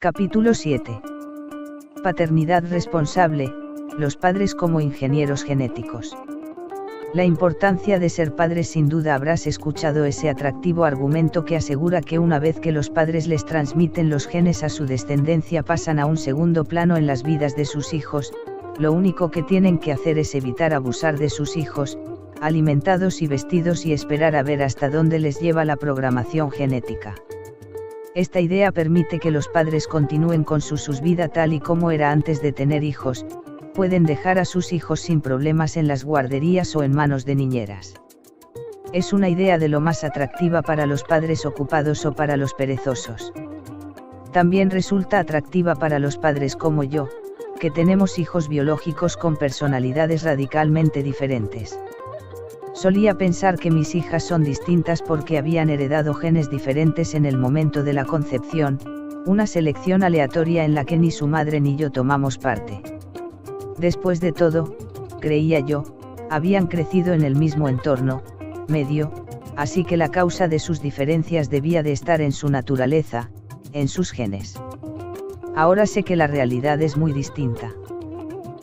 Capítulo 7. Paternidad responsable, los padres como ingenieros genéticos. La importancia de ser padres. Sin duda habrás escuchado ese atractivo argumento que asegura que una vez que los padres les transmiten los genes a su descendencia pasan a un segundo plano en las vidas de sus hijos, lo único que tienen que hacer es evitar abusar de sus hijos, alimentados y vestidos y esperar a ver hasta dónde les lleva la programación genética. Esta idea permite que los padres continúen con su vida tal y como era antes de tener hijos, pueden dejar a sus hijos sin problemas en las guarderías o en manos de niñeras. Es una idea de lo más atractiva para los padres ocupados o para los perezosos. También resulta atractiva para los padres como yo, que tenemos hijos biológicos con personalidades radicalmente diferentes. Solía pensar que mis hijas son distintas porque habían heredado genes diferentes en el momento de la concepción, una selección aleatoria en la que ni su madre ni yo tomamos parte. Después de todo, creía yo, habían crecido en el mismo entorno, medio, así que la causa de sus diferencias debía de estar en su naturaleza, en sus genes. Ahora sé que la realidad es muy distinta.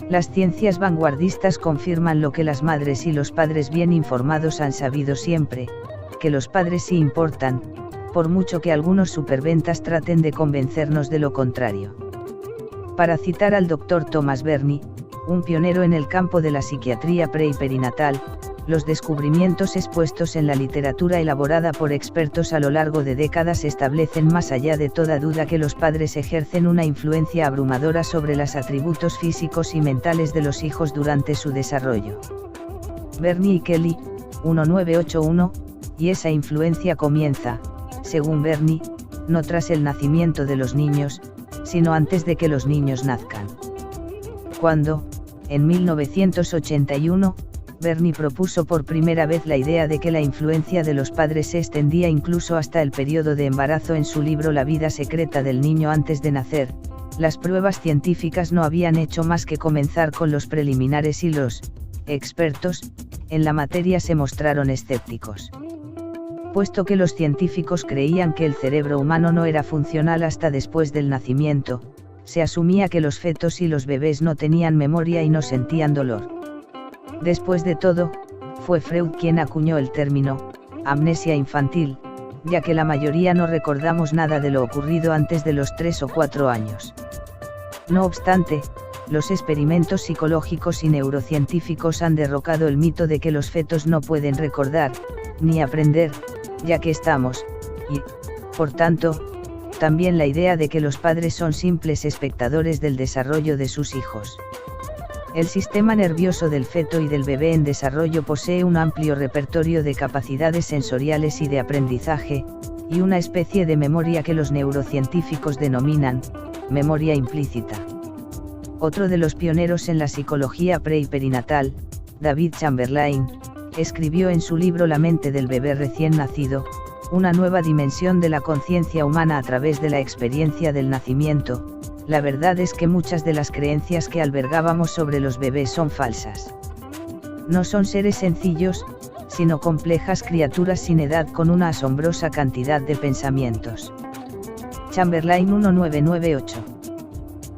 Las ciencias vanguardistas confirman lo que las madres y los padres bien informados han sabido siempre, que los padres sí importan, por mucho que algunos superventas traten de convencernos de lo contrario. Para citar al Dr. Thomas Berney, un pionero en el campo de la psiquiatría pre y perinatal, los descubrimientos expuestos en la literatura elaborada por expertos a lo largo de décadas establecen más allá de toda duda que los padres ejercen una influencia abrumadora sobre los atributos físicos y mentales de los hijos durante su desarrollo. Berney y Kelly, 1981, y esa influencia comienza, según Berney, no tras el nacimiento de los niños, sino antes de que los niños nazcan. Cuando, en 1981, Berney propuso por primera vez la idea de que la influencia de los padres se extendía incluso hasta el periodo de embarazo en su libro La vida secreta del niño antes de nacer, las pruebas científicas no habían hecho más que comenzar con los preliminares y los expertos en la materia se mostraron escépticos. Puesto que los científicos creían que el cerebro humano no era funcional hasta después del nacimiento, se asumía que los fetos y los bebés no tenían memoria y no sentían dolor. Después de todo, fue Freud quien acuñó el término amnesia infantil, ya que la mayoría no recordamos nada de lo ocurrido antes de los 3 o 4 años. No obstante, los experimentos psicológicos y neurocientíficos han derrocado el mito de que los fetos no pueden recordar, ni aprender, ya que estamos, y, por tanto, también la idea de que los padres son simples espectadores del desarrollo de sus hijos. El sistema nervioso del feto y del bebé en desarrollo posee un amplio repertorio de capacidades sensoriales y de aprendizaje, y una especie de memoria que los neurocientíficos denominan memoria implícita. Otro de los pioneros en la psicología pre y perinatal, David Chamberlain, escribió en su libro La mente del bebé recién nacido, una nueva dimensión de la conciencia humana a través de la experiencia del nacimiento. La verdad es que muchas de las creencias que albergábamos sobre los bebés son falsas. No son seres sencillos, sino complejas criaturas sin edad con una asombrosa cantidad de pensamientos. Chamberlain 1998.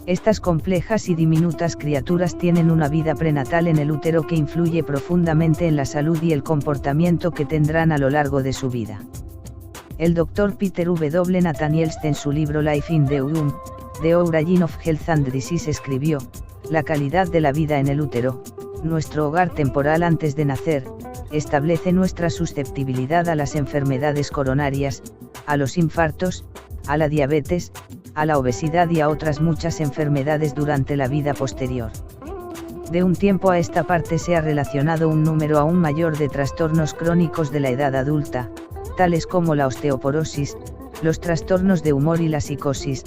Estas complejas y diminutas criaturas tienen una vida prenatal en el útero que influye profundamente en la salud y el comportamiento que tendrán a lo largo de su vida. El Dr. Peter W. Nathanielst en su libro Life in the Womb, The Origin of Health and Disease escribió, la calidad de la vida en el útero, nuestro hogar temporal antes de nacer, establece nuestra susceptibilidad a las enfermedades coronarias, a los infartos, a la diabetes, a la obesidad y a otras muchas enfermedades durante la vida posterior. De un tiempo a esta parte se ha relacionado un número aún mayor de trastornos crónicos de la edad adulta, tales como la osteoporosis, los trastornos de humor y la psicosis,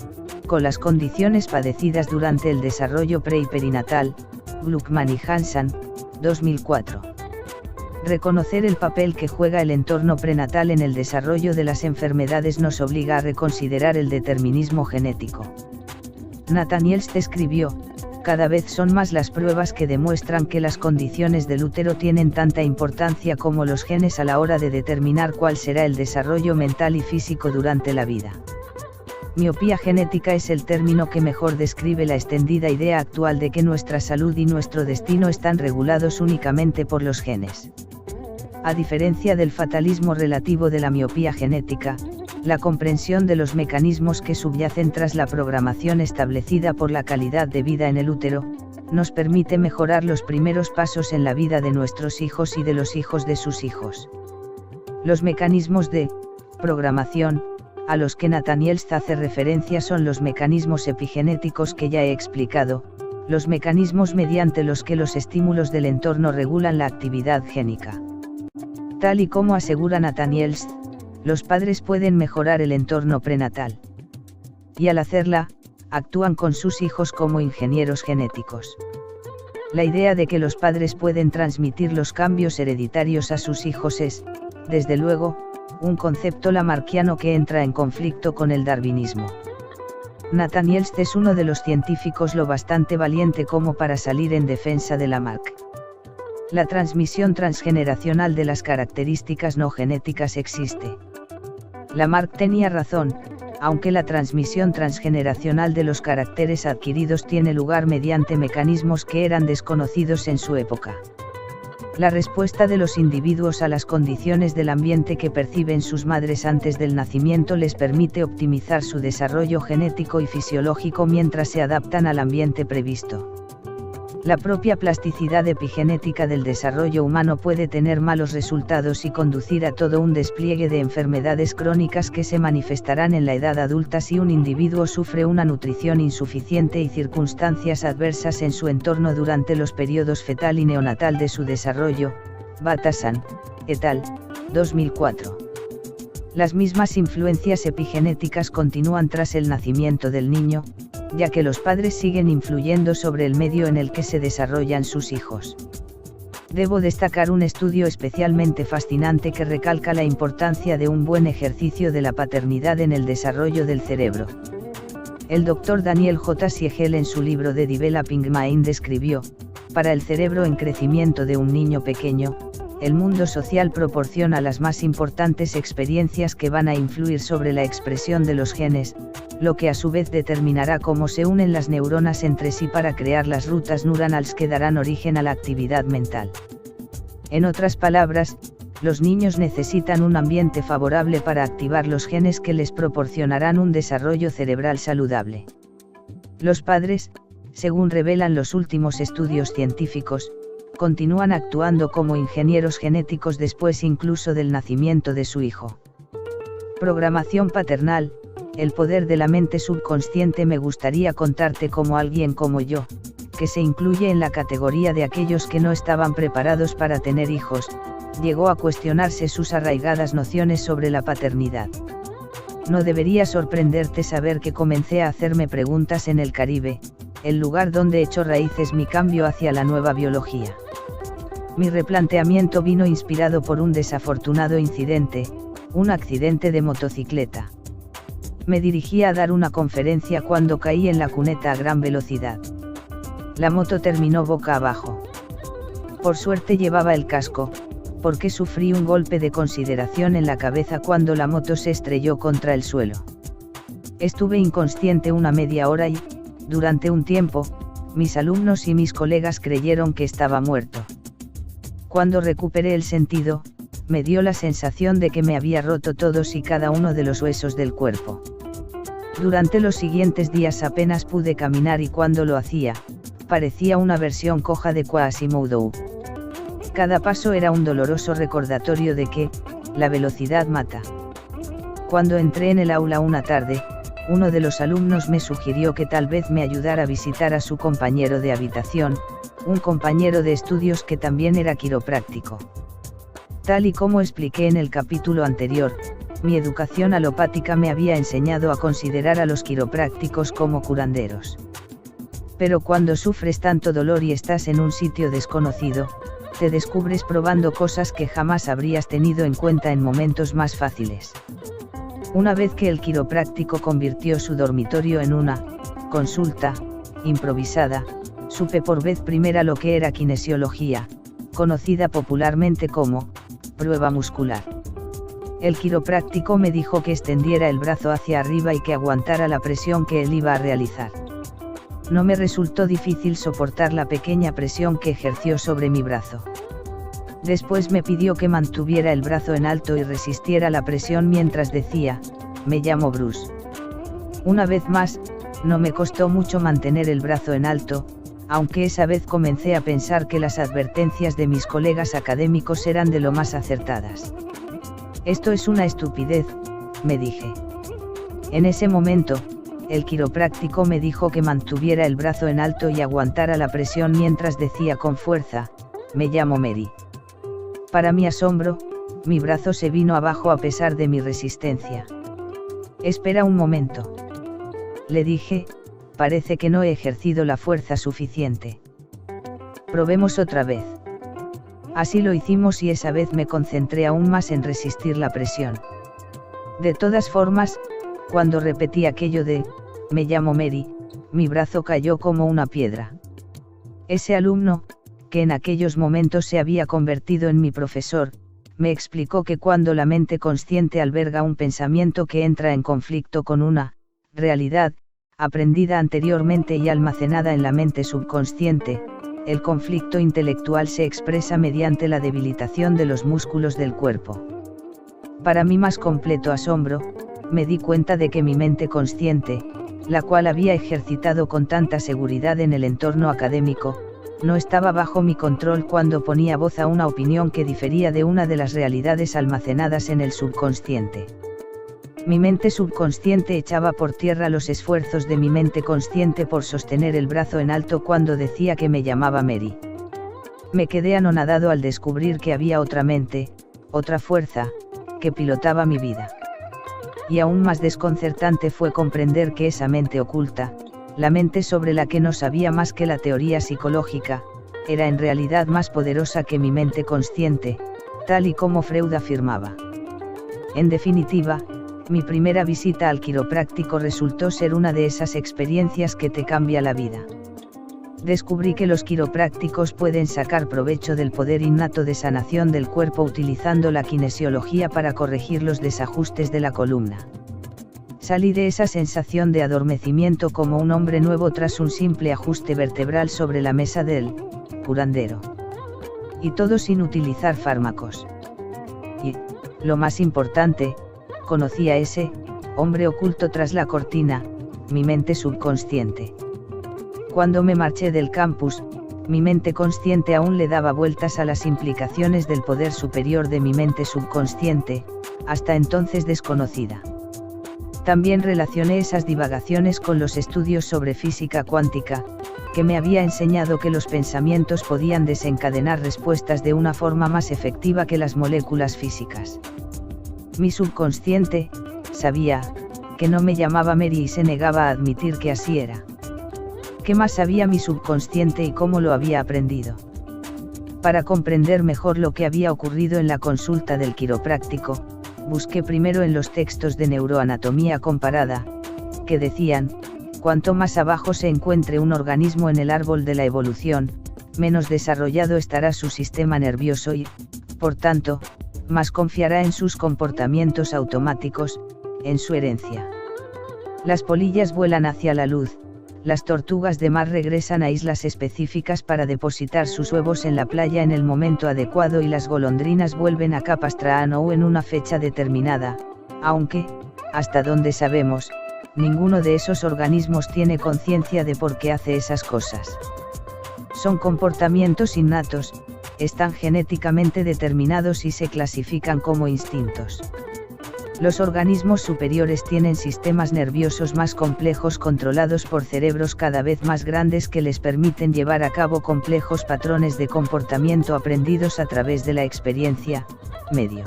con las condiciones padecidas durante el desarrollo pre y perinatal. Gluckman y Hansen, 2004. Reconocer el papel que juega el entorno prenatal en el desarrollo de las enfermedades nos obliga a reconsiderar el determinismo genético. Nathanielst escribió, cada vez son más las pruebas que demuestran que las condiciones del útero tienen tanta importancia como los genes a la hora de determinar cuál será el desarrollo mental y físico durante la vida. Miopía genética es el término que mejor describe la extendida idea actual de que nuestra salud y nuestro destino están regulados únicamente por los genes. A diferencia del fatalismo relativo de la miopía genética, la comprensión de los mecanismos que subyacen tras la programación establecida por la calidad de vida en el útero, nos permite mejorar los primeros pasos en la vida de nuestros hijos y de los hijos de sus hijos. Los mecanismos de programación, a los que Nathanielst hace referencia, son los mecanismos epigenéticos que ya he explicado, los mecanismos mediante los que los estímulos del entorno regulan la actividad génica. Tal y como asegura Nathanielst, los padres pueden mejorar el entorno prenatal. Y al hacerla, actúan con sus hijos como ingenieros genéticos. La idea de que los padres pueden transmitir los cambios hereditarios a sus hijos es, desde luego, un concepto lamarckiano que entra en conflicto con el darwinismo. Nathanielst es uno de los científicos lo bastante valiente como para salir en defensa de Lamarck. La transmisión transgeneracional de las características no genéticas existe. Lamarck tenía razón, aunque la transmisión transgeneracional de los caracteres adquiridos tiene lugar mediante mecanismos que eran desconocidos en su época. La respuesta de los individuos a las condiciones del ambiente que perciben sus madres antes del nacimiento les permite optimizar su desarrollo genético y fisiológico mientras se adaptan al ambiente previsto. La propia plasticidad epigenética del desarrollo humano puede tener malos resultados y conducir a todo un despliegue de enfermedades crónicas que se manifestarán en la edad adulta si un individuo sufre una nutrición insuficiente y circunstancias adversas en su entorno durante los periodos fetal y neonatal de su desarrollo. Batasan, et al. 2004. Las mismas influencias epigenéticas continúan tras el nacimiento del niño, ya que los padres siguen influyendo sobre el medio en el que se desarrollan sus hijos. Debo destacar un estudio especialmente fascinante que recalca la importancia de un buen ejercicio de la paternidad en el desarrollo del cerebro. El Dr. Daniel J. Siegel en su libro The Developing Mind describió, para el cerebro en crecimiento de un niño pequeño, el mundo social proporciona las más importantes experiencias que van a influir sobre la expresión de los genes, lo que a su vez determinará cómo se unen las neuronas entre sí para crear las rutas neuronales que darán origen a la actividad mental. En otras palabras, los niños necesitan un ambiente favorable para activar los genes que les proporcionarán un desarrollo cerebral saludable. Los padres, según revelan los últimos estudios científicos, continúan actuando como ingenieros genéticos después incluso del nacimiento de su hijo. Programación paternal, el poder de la mente subconsciente. Me gustaría contarte como alguien como yo, que se incluye en la categoría de aquellos que no estaban preparados para tener hijos, llegó a cuestionarse sus arraigadas nociones sobre la paternidad. No debería sorprenderte saber que comencé a hacerme preguntas en el Caribe, el lugar donde echó raíces mi cambio hacia la nueva biología. Mi replanteamiento vino inspirado por un desafortunado incidente, un accidente de motocicleta. Me dirigía a dar una conferencia cuando caí en la cuneta a gran velocidad. La moto terminó boca abajo. Por suerte llevaba el casco, porque sufrí un golpe de consideración en la cabeza cuando la moto se estrelló contra el suelo. Estuve inconsciente una media hora y, durante un tiempo, mis alumnos y mis colegas creyeron que estaba muerto. Cuando recuperé el sentido, me dio la sensación de que me había roto todos y cada uno de los huesos del cuerpo. Durante los siguientes días apenas pude caminar y cuando lo hacía, parecía una versión coja de Quasimodo. Cada paso era un doloroso recordatorio de que, la velocidad mata. Cuando entré en el aula una tarde, uno de los alumnos me sugirió que tal vez me ayudara a visitar a su compañero de habitación, un compañero de estudios que también era quiropráctico. Tal y como expliqué en el capítulo anterior, mi educación alopática me había enseñado a considerar a los quiroprácticos como curanderos. Pero cuando sufres tanto dolor y estás en un sitio desconocido, te descubres probando cosas que jamás habrías tenido en cuenta en momentos más fáciles. Una vez que el quiropráctico convirtió su dormitorio en una consulta improvisada, supe por vez primera lo que era kinesiología, conocida popularmente como prueba muscular. El quiropráctico me dijo que extendiera el brazo hacia arriba y que aguantara la presión que él iba a realizar. No me resultó difícil soportar la pequeña presión que ejerció sobre mi brazo. Después me pidió que mantuviera el brazo en alto y resistiera la presión mientras decía, me llamo Bruce. Una vez más, no me costó mucho mantener el brazo en alto, aunque esa vez comencé a pensar que las advertencias de mis colegas académicos eran de lo más acertadas. Esto es una estupidez, me dije. En ese momento, el quiropráctico me dijo que mantuviera el brazo en alto y aguantara la presión mientras decía con fuerza, me llamo Mary. Para mi asombro, mi brazo se vino abajo a pesar de mi resistencia. Espera un momento. Le dije, parece que no he ejercido la fuerza suficiente. Probemos otra vez. Así lo hicimos y esa vez me concentré aún más en resistir la presión. De todas formas, cuando repetí aquello de, me llamo Mary, mi brazo cayó como una piedra. Ese alumno, que en aquellos momentos se había convertido en mi profesor, me explicó que cuando la mente consciente alberga un pensamiento que entra en conflicto con una realidad, aprendida anteriormente y almacenada en la mente subconsciente, el conflicto intelectual se expresa mediante la debilitación de los músculos del cuerpo. Para mi más completo asombro, me di cuenta de que mi mente consciente, la cual había ejercitado con tanta seguridad en el entorno académico, no estaba bajo mi control cuando ponía voz a una opinión que difería de una de las realidades almacenadas en el subconsciente. Mi mente subconsciente echaba por tierra los esfuerzos de mi mente consciente por sostener el brazo en alto cuando decía que me llamaba Mary. Me quedé anonadado al descubrir que había otra mente, otra fuerza, que pilotaba mi vida. Y aún más desconcertante fue comprender que esa mente oculta, la mente sobre la que no sabía más que la teoría psicológica, era en realidad más poderosa que mi mente consciente, tal y como Freud afirmaba. En definitiva, mi primera visita al quiropráctico resultó ser una de esas experiencias que te cambia la vida. Descubrí que los quiroprácticos pueden sacar provecho del poder innato de sanación del cuerpo utilizando la kinesiología para corregir los desajustes de la columna. Salí de esa sensación de adormecimiento como un hombre nuevo tras un simple ajuste vertebral sobre la mesa del curandero. Y todo sin utilizar fármacos. Y, lo más importante, conocí a ese hombre oculto tras la cortina, mi mente subconsciente. Cuando me marché del campus, mi mente consciente aún le daba vueltas a las implicaciones del poder superior de mi mente subconsciente, hasta entonces desconocida. También relacioné esas divagaciones con los estudios sobre física cuántica, que me había enseñado que los pensamientos podían desencadenar respuestas de una forma más efectiva que las moléculas físicas. Mi subconsciente sabía que no me llamaba Mary y se negaba a admitir que así era. ¿Qué más sabía mi subconsciente y cómo lo había aprendido? Para comprender mejor lo que había ocurrido en la consulta del quiropráctico, busqué primero en los textos de neuroanatomía comparada, que decían, cuanto más abajo se encuentre un organismo en el árbol de la evolución, menos desarrollado estará su sistema nervioso y, por tanto, más confiará en sus comportamientos automáticos, en su herencia. Las polillas vuelan hacia la luz, las tortugas de mar regresan a islas específicas para depositar sus huevos en la playa en el momento adecuado y las golondrinas vuelven a Capistrano en una fecha determinada, aunque, hasta donde sabemos, ninguno de esos organismos tiene conciencia de por qué hace esas cosas. Son comportamientos innatos, están genéticamente determinados y se clasifican como instintos. Los organismos superiores tienen sistemas nerviosos más complejos controlados por cerebros cada vez más grandes que les permiten llevar a cabo complejos patrones de comportamiento aprendidos a través de la experiencia, medio.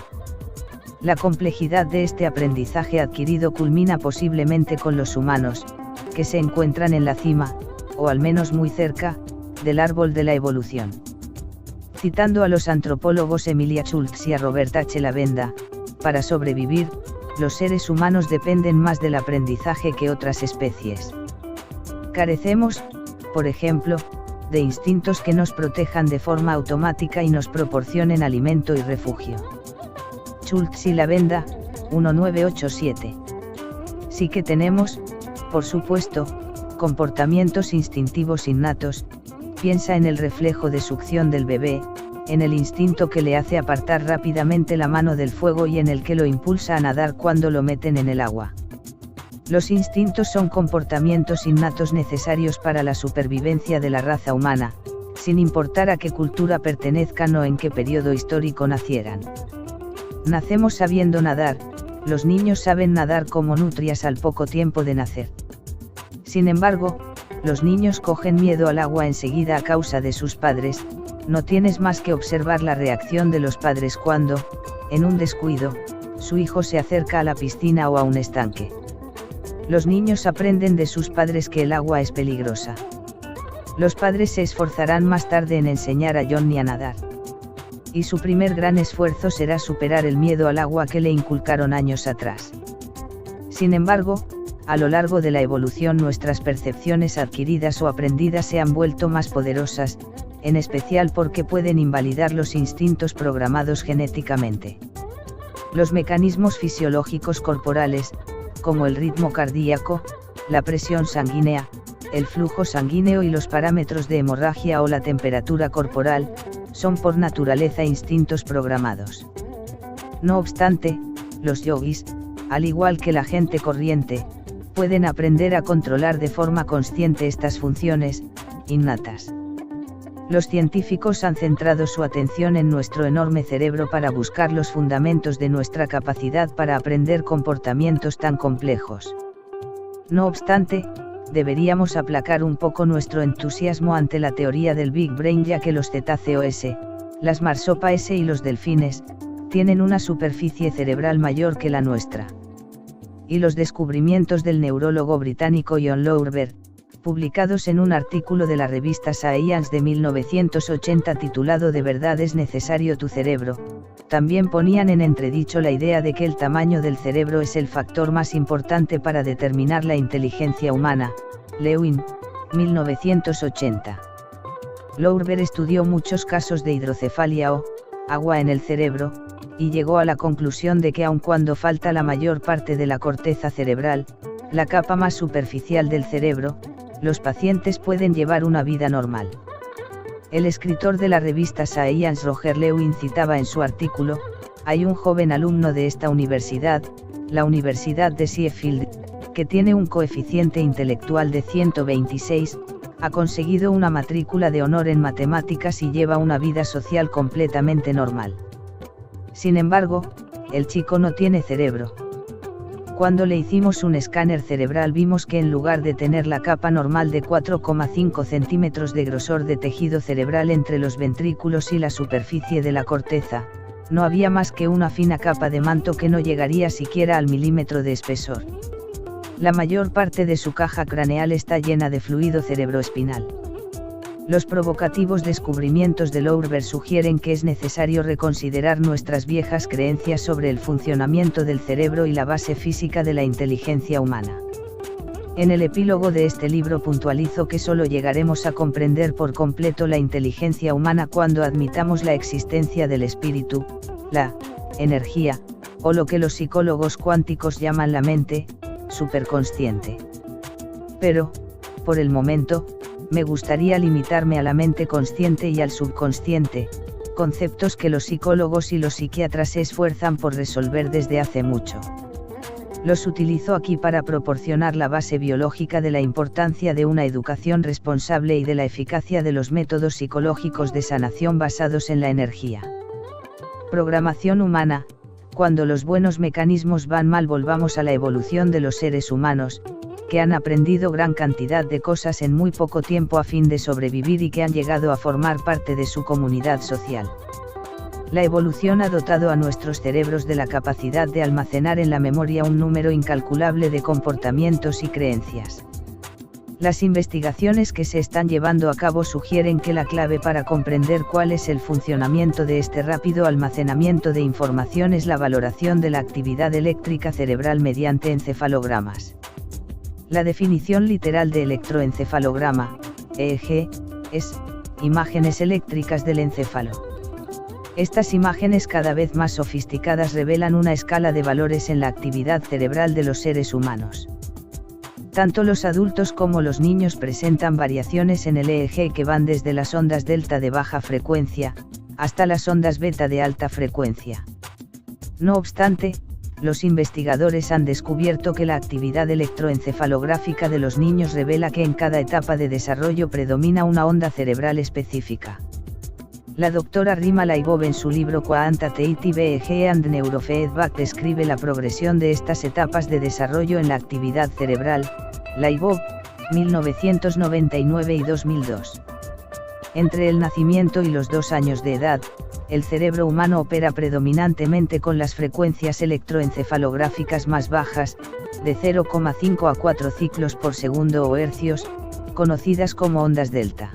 La complejidad de este aprendizaje adquirido culmina posiblemente con los humanos, que se encuentran en la cima, o al menos muy cerca, del árbol de la evolución. Citando a los antropólogos Emilia Schultz y a Robert H. Lavenda, para sobrevivir, los seres humanos dependen más del aprendizaje que otras especies. Carecemos, por ejemplo, de instintos que nos protejan de forma automática y nos proporcionen alimento y refugio. Schultz y Lavenda, 1987. Sí que tenemos, por supuesto, comportamientos instintivos innatos. Piensa en el reflejo de succión del bebé, en el instinto que le hace apartar rápidamente la mano del fuego y en el que lo impulsa a nadar cuando lo meten en el agua. Los instintos son comportamientos innatos necesarios para la supervivencia de la raza humana, sin importar a qué cultura pertenezcan o en qué periodo histórico nacieran. Nacemos sabiendo nadar, los niños saben nadar como nutrias al poco tiempo de nacer. Sin embargo, los niños cogen miedo al agua enseguida a causa de sus padres. No tienes más que observar la reacción de los padres cuando, en un descuido, su hijo se acerca a la piscina o a un estanque. Los niños aprenden de sus padres que el agua es peligrosa. Los padres se esforzarán más tarde en enseñar a Johnny a nadar. Y su primer gran esfuerzo será superar el miedo al agua que le inculcaron años atrás. Sin embargo, a lo largo de la evolución nuestras percepciones adquiridas o aprendidas se han vuelto más poderosas, en especial porque pueden invalidar los instintos programados genéticamente. Los mecanismos fisiológicos corporales, como el ritmo cardíaco, la presión sanguínea, el flujo sanguíneo y los parámetros de hemorragia o la temperatura corporal, son por naturaleza instintos programados. No obstante, los yogis, al igual que la gente corriente, pueden aprender a controlar de forma consciente estas funciones, innatas. Los científicos han centrado su atención en nuestro enorme cerebro para buscar los fundamentos de nuestra capacidad para aprender comportamientos tan complejos. No obstante, deberíamos aplacar un poco nuestro entusiasmo ante la teoría del Big Brain, ya que los cetáceos, las marsopas y los delfines, tienen una superficie cerebral mayor que la nuestra. Y los descubrimientos del neurólogo británico John Lorber, publicados en un artículo de la revista Science de 1980 titulado ¿De verdad es necesario tu cerebro?, también ponían en entredicho la idea de que el tamaño del cerebro es el factor más importante para determinar la inteligencia humana. Lewin, 1980. Lorber estudió muchos casos de hidrocefalia o agua en el cerebro, y llegó a la conclusión de que aun cuando falta la mayor parte de la corteza cerebral, la capa más superficial del cerebro, los pacientes pueden llevar una vida normal. El escritor de la revista Science Roger Lewin citaba en su artículo: hay un joven alumno de esta universidad, la Universidad de Sheffield, que tiene un coeficiente intelectual de 126, ha conseguido una matrícula de honor en matemáticas y lleva una vida social completamente normal. Sin embargo, el chico no tiene cerebro. Cuando le hicimos un escáner cerebral vimos que en lugar de tener la capa normal de 4,5 centímetros de grosor de tejido cerebral entre los ventrículos y la superficie de la corteza, no había más que una fina capa de manto que no llegaría siquiera al milímetro de espesor. La mayor parte de su caja craneal está llena de fluido cerebroespinal. Los provocativos descubrimientos de Lorber sugieren que es necesario reconsiderar nuestras viejas creencias sobre el funcionamiento del cerebro y la base física de la inteligencia humana. En el epílogo de este libro puntualizo que solo llegaremos a comprender por completo la inteligencia humana cuando admitamos la existencia del espíritu, la energía, o lo que los psicólogos cuánticos llaman la mente superconsciente. Pero, por el momento, me gustaría limitarme a la mente consciente y al subconsciente, conceptos que los psicólogos y los psiquiatras se esfuerzan por resolver desde hace mucho. Los utilizo aquí para proporcionar la base biológica de la importancia de una educación responsable y de la eficacia de los métodos psicológicos de sanación basados en la energía. Programación humana. Cuando los buenos mecanismos van mal, volvamos a la evolución de los seres humanos, que han aprendido gran cantidad de cosas en muy poco tiempo a fin de sobrevivir y que han llegado a formar parte de su comunidad social. La evolución ha dotado a nuestros cerebros de la capacidad de almacenar en la memoria un número incalculable de comportamientos y creencias. Las investigaciones que se están llevando a cabo sugieren que la clave para comprender cuál es el funcionamiento de este rápido almacenamiento de información es la valoración de la actividad eléctrica cerebral mediante encefalogramas. La definición literal de electroencefalograma, EEG, es imágenes eléctricas del encéfalo. Estas imágenes cada vez más sofisticadas revelan una escala de valores en la actividad cerebral de los seres humanos. Tanto los adultos como los niños presentan variaciones en el EEG que van desde las ondas delta de baja frecuencia, hasta las ondas beta de alta frecuencia. No obstante, los investigadores han descubierto que la actividad electroencefalográfica de los niños revela que en cada etapa de desarrollo predomina una onda cerebral específica. La doctora Rima Leibov en su libro Quantitative EEG and Neurofeedback describe la progresión de estas etapas de desarrollo en la actividad cerebral, Leibov, 1999 y 2002. Entre el nacimiento y los 2 años de edad, el cerebro humano opera predominantemente con las frecuencias electroencefalográficas más bajas, de 0,5 a 4 ciclos por segundo o hercios, conocidas como ondas delta.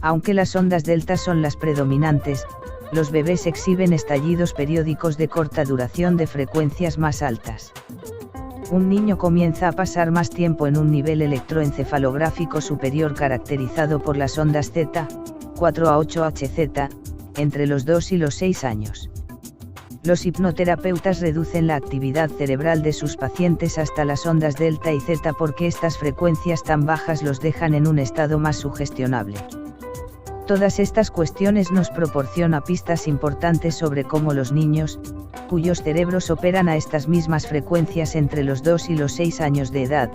Aunque las ondas delta son las predominantes, los bebés exhiben estallidos periódicos de corta duración de frecuencias más altas. Un niño comienza a pasar más tiempo en un nivel electroencefalográfico superior caracterizado por las ondas Z, 4 a 8 Hz, entre los 2 y los 6 años. Los hipnoterapeutas reducen la actividad cerebral de sus pacientes hasta las ondas delta y Z porque estas frecuencias tan bajas los dejan en un estado más sugestionable. Todas estas cuestiones nos proporcionan pistas importantes sobre cómo los niños, cuyos cerebros operan a estas mismas frecuencias entre los 2 y los 6 años de edad,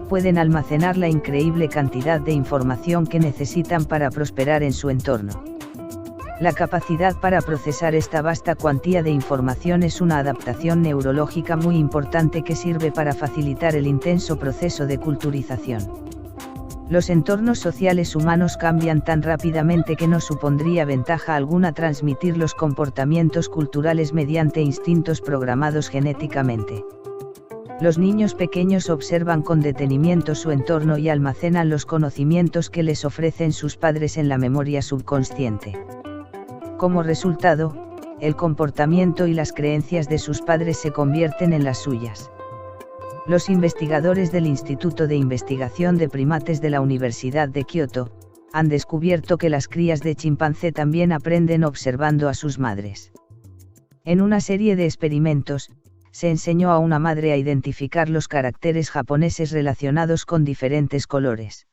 pueden almacenar la increíble cantidad de información que necesitan para prosperar en su entorno. La capacidad para procesar esta vasta cuantía de información es una adaptación neurológica muy importante que sirve para facilitar el intenso proceso de culturización. Los entornos sociales humanos cambian tan rápidamente que no supondría ventaja alguna transmitir los comportamientos culturales mediante instintos programados genéticamente. Los niños pequeños observan con detenimiento su entorno y almacenan los conocimientos que les ofrecen sus padres en la memoria subconsciente. Como resultado, el comportamiento y las creencias de sus padres se convierten en las suyas. Los investigadores del Instituto de Investigación de Primates de la Universidad de Kioto, han descubierto que las crías de chimpancé también aprenden observando a sus madres. En una serie de experimentos, se enseñó a una madre a identificar los caracteres japoneses relacionados con diferentes colores.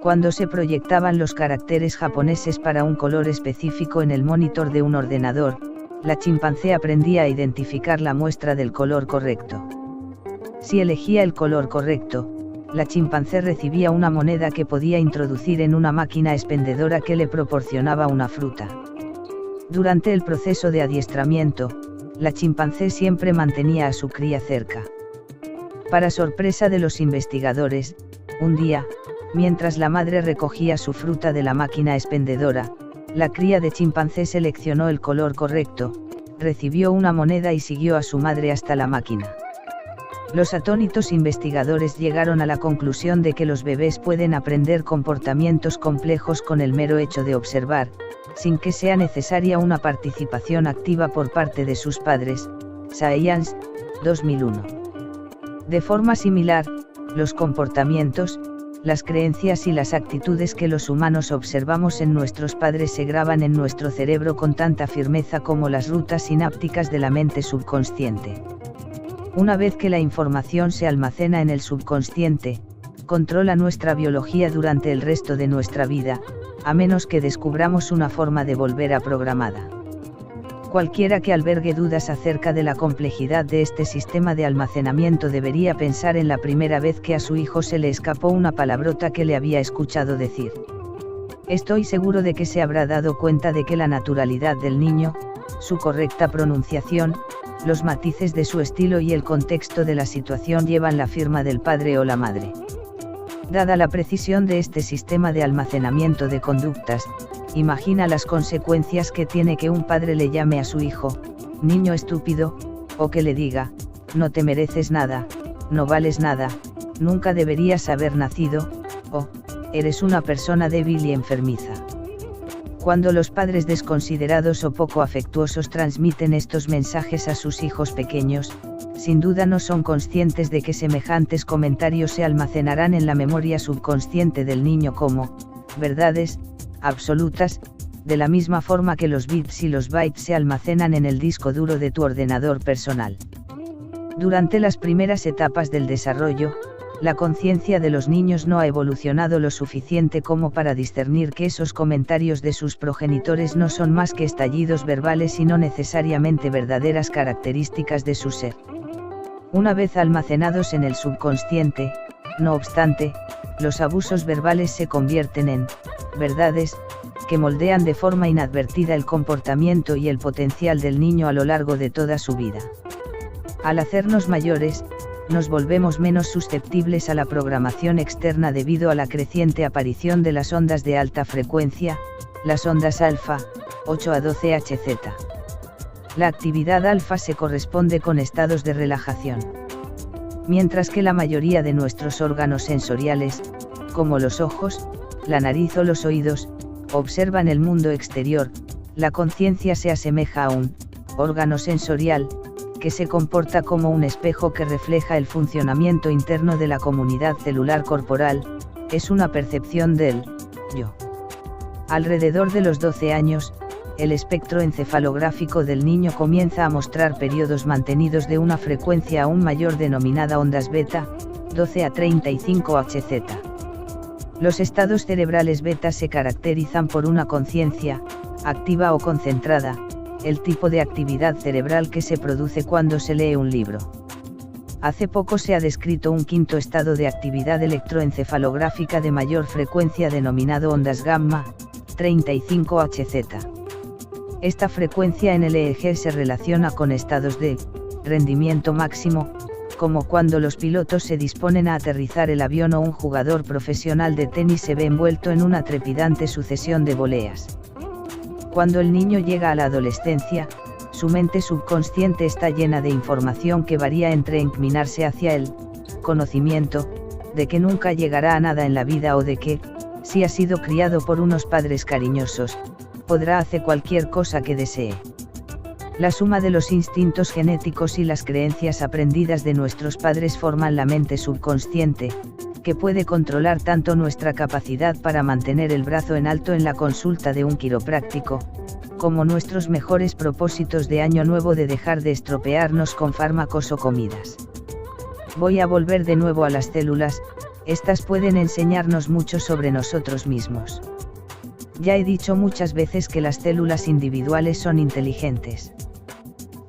Cuando se proyectaban los caracteres japoneses para un color específico en el monitor de un ordenador, la chimpancé aprendía a identificar la muestra del color correcto. Si elegía el color correcto, la chimpancé recibía una moneda que podía introducir en una máquina expendedora que le proporcionaba una fruta. Durante el proceso de adiestramiento, la chimpancé siempre mantenía a su cría cerca. Para sorpresa de los investigadores, un día, mientras la madre recogía su fruta de la máquina expendedora, la cría de chimpancé seleccionó el color correcto, recibió una moneda y siguió a su madre hasta la máquina. Los atónitos investigadores llegaron a la conclusión de que los bebés pueden aprender comportamientos complejos con el mero hecho de observar, sin que sea necesaria una participación activa por parte de sus padres. Science, 2001. De forma similar, los comportamientos, las creencias y las actitudes que los humanos observamos en nuestros padres se graban en nuestro cerebro con tanta firmeza como las rutas sinápticas de la mente subconsciente. Una vez que la información se almacena en el subconsciente, controla nuestra biología durante el resto de nuestra vida, a menos que descubramos una forma de volver a programada. Cualquiera que albergue dudas acerca de la complejidad de este sistema de almacenamiento debería pensar en la primera vez que a su hijo se le escapó una palabrota que le había escuchado decir. Estoy seguro de que se habrá dado cuenta de que la naturalidad del niño, su correcta pronunciación, los matices de su estilo y el contexto de la situación llevan la firma del padre o la madre. Dada la precisión de este sistema de almacenamiento de conductas, imagina las consecuencias que tiene que un padre le llame a su hijo, niño estúpido, o que le diga, no te mereces nada, no vales nada, nunca deberías haber nacido, o, eres una persona débil y enfermiza. Cuando los padres desconsiderados o poco afectuosos transmiten estos mensajes a sus hijos pequeños, sin duda no son conscientes de que semejantes comentarios se almacenarán en la memoria subconsciente del niño como verdades absolutas, de la misma forma que los bits y los bytes se almacenan en el disco duro de tu ordenador personal. Durante las primeras etapas del desarrollo, la conciencia de los niños no ha evolucionado lo suficiente como para discernir que esos comentarios de sus progenitores no son más que estallidos verbales y no necesariamente verdaderas características de su ser. Una vez almacenados en el subconsciente, no obstante, los abusos verbales se convierten en verdades, que moldean de forma inadvertida el comportamiento y el potencial del niño a lo largo de toda su vida. Al hacernos mayores, nos volvemos menos susceptibles a la programación externa debido a la creciente aparición de las ondas de alta frecuencia, las ondas alfa, 8 a 12 Hz. La actividad alfa se corresponde con estados de relajación. Mientras que la mayoría de nuestros órganos sensoriales, como los ojos, la nariz o los oídos, observan el mundo exterior, la conciencia se asemeja a un órgano sensorial, que se comporta como un espejo que refleja el funcionamiento interno de la comunidad celular corporal, es una percepción del yo. Alrededor de los 12 años, el espectro encefalográfico del niño comienza a mostrar periodos mantenidos de una frecuencia aún mayor denominada ondas beta, 12 a 35 Hz. Los estados cerebrales beta se caracterizan por una conciencia, activa o concentrada, el tipo de actividad cerebral que se produce cuando se lee un libro. Hace poco se ha descrito un quinto estado de actividad electroencefalográfica de mayor frecuencia denominado ondas gamma, 35 Hz. Esta frecuencia en el EEG se relaciona con estados de rendimiento máximo, como cuando los pilotos se disponen a aterrizar el avión o un jugador profesional de tenis se ve envuelto en una trepidante sucesión de voleas. Cuando el niño llega a la adolescencia, su mente subconsciente está llena de información que varía entre inclinarse hacia el conocimiento, de que nunca llegará a nada en la vida o de que, si ha sido criado por unos padres cariñosos, podrá hacer cualquier cosa que desee. La suma de los instintos genéticos y las creencias aprendidas de nuestros padres forman la mente subconsciente, que puede controlar tanto nuestra capacidad para mantener el brazo en alto en la consulta de un quiropráctico, como nuestros mejores propósitos de año nuevo de dejar de estropearnos con fármacos o comidas. Voy a volver de nuevo a las células, estas pueden enseñarnos mucho sobre nosotros mismos. Ya he dicho muchas veces que las células individuales son inteligentes.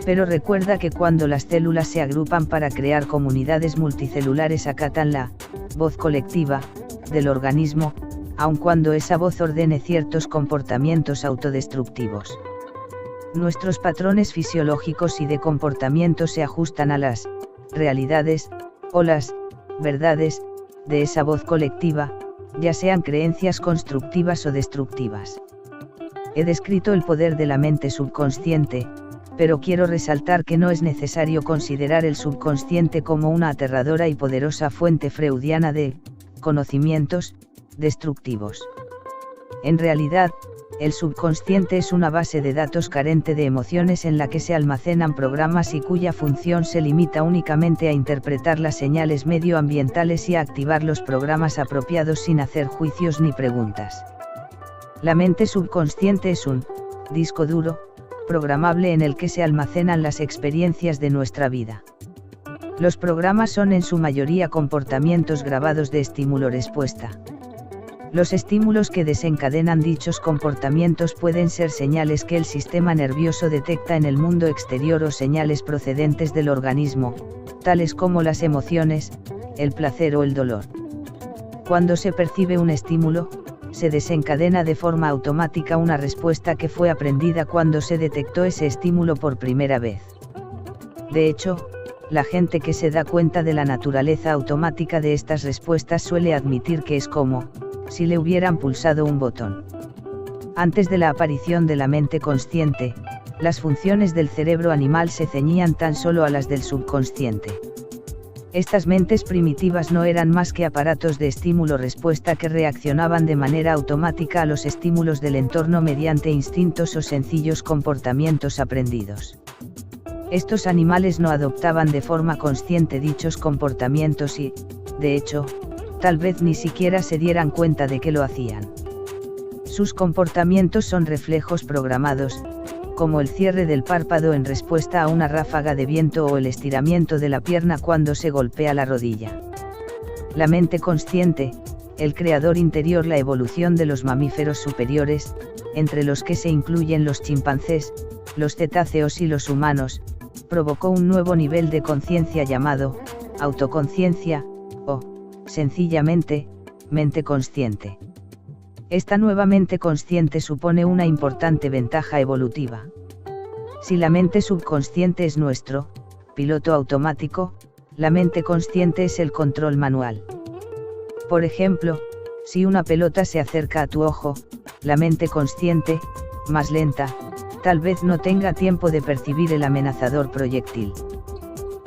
Pero recuerda que cuando las células se agrupan para crear comunidades multicelulares acatan la voz colectiva del organismo, aun cuando esa voz ordene ciertos comportamientos autodestructivos. Nuestros patrones fisiológicos y de comportamiento se ajustan a las realidades, o las verdades, de esa voz colectiva, ya sean creencias constructivas o destructivas. He descrito el poder de la mente subconsciente, pero quiero resaltar que no es necesario considerar el subconsciente como una aterradora y poderosa fuente freudiana de conocimientos destructivos. En realidad, el subconsciente es una base de datos carente de emociones en la que se almacenan programas y cuya función se limita únicamente a interpretar las señales medioambientales y a activar los programas apropiados sin hacer juicios ni preguntas. La mente subconsciente es un disco duro, programable en el que se almacenan las experiencias de nuestra vida. Los programas son en su mayoría comportamientos grabados de estímulo-respuesta. Los estímulos que desencadenan dichos comportamientos pueden ser señales que el sistema nervioso detecta en el mundo exterior o señales procedentes del organismo, tales como las emociones, el placer o el dolor. Cuando se percibe un estímulo, se desencadena de forma automática una respuesta que fue aprendida cuando se detectó ese estímulo por primera vez. De hecho, la gente que se da cuenta de la naturaleza automática de estas respuestas suele admitir que es como si le hubieran pulsado un botón. Antes de la aparición de la mente consciente, las funciones del cerebro animal se ceñían tan solo a las del subconsciente. Estas mentes primitivas no eran más que aparatos de estímulo-respuesta que reaccionaban de manera automática a los estímulos del entorno mediante instintos o sencillos comportamientos aprendidos. Estos animales no adoptaban de forma consciente dichos comportamientos y, de hecho, tal vez ni siquiera se dieran cuenta de que lo hacían. Sus comportamientos son reflejos programados, como el cierre del párpado en respuesta a una ráfaga de viento o el estiramiento de la pierna cuando se golpea la rodilla. La mente consciente, el creador interior, la evolución de los mamíferos superiores, entre los que se incluyen los chimpancés, los cetáceos y los humanos, provocó un nuevo nivel de conciencia llamado autoconciencia, o, sencillamente, mente consciente. Esta nueva mente consciente supone una importante ventaja evolutiva. Si la mente subconsciente es nuestro piloto automático, la mente consciente es el control manual. Por ejemplo, si una pelota se acerca a tu ojo, la mente consciente, más lenta, tal vez no tenga tiempo de percibir el amenazador proyectil.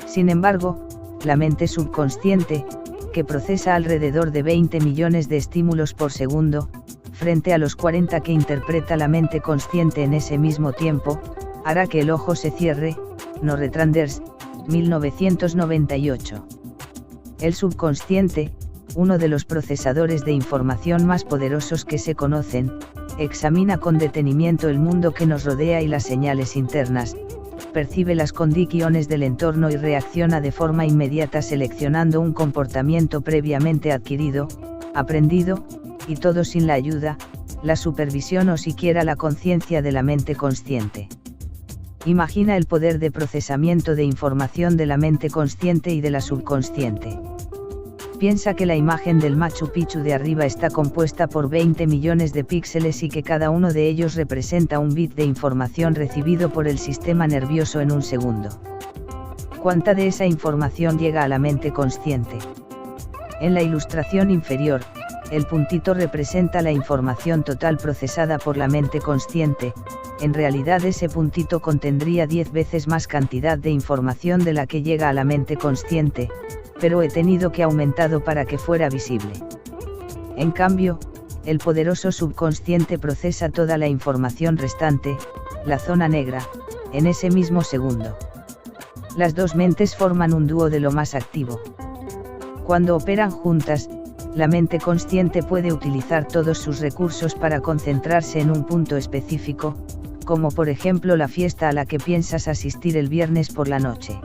Sin embargo, la mente subconsciente, que procesa alrededor de 20 millones de estímulos por segundo, frente a los 40 que interpreta la mente consciente en ese mismo tiempo, hará que el ojo se cierre. North Randers, 1998. El subconsciente, uno de los procesadores de información más poderosos que se conocen, examina con detenimiento el mundo que nos rodea y las señales internas, percibe las condiciones del entorno y reacciona de forma inmediata seleccionando un comportamiento previamente adquirido, aprendido, y todo sin la ayuda, la supervisión o siquiera la conciencia de la mente consciente. Imagina el poder de procesamiento de información de la mente consciente y de la subconsciente. Piensa que la imagen del Machu Picchu de arriba está compuesta por 20 millones de píxeles y que cada uno de ellos representa un bit de información recibido por el sistema nervioso en un segundo. ¿Cuánta de esa información llega a la mente consciente? En la ilustración inferior, el puntito representa la información total procesada por la mente consciente. En realidad ese puntito contendría 10 veces más cantidad de información de la que llega a la mente consciente, pero he tenido que aumentarlo para que fuera visible. En cambio, el poderoso subconsciente procesa toda la información restante, la zona negra, en ese mismo segundo. Las dos mentes forman un dúo de lo más activo. Cuando operan juntas, la mente consciente puede utilizar todos sus recursos para concentrarse en un punto específico, como por ejemplo la fiesta a la que piensas asistir el viernes por la noche.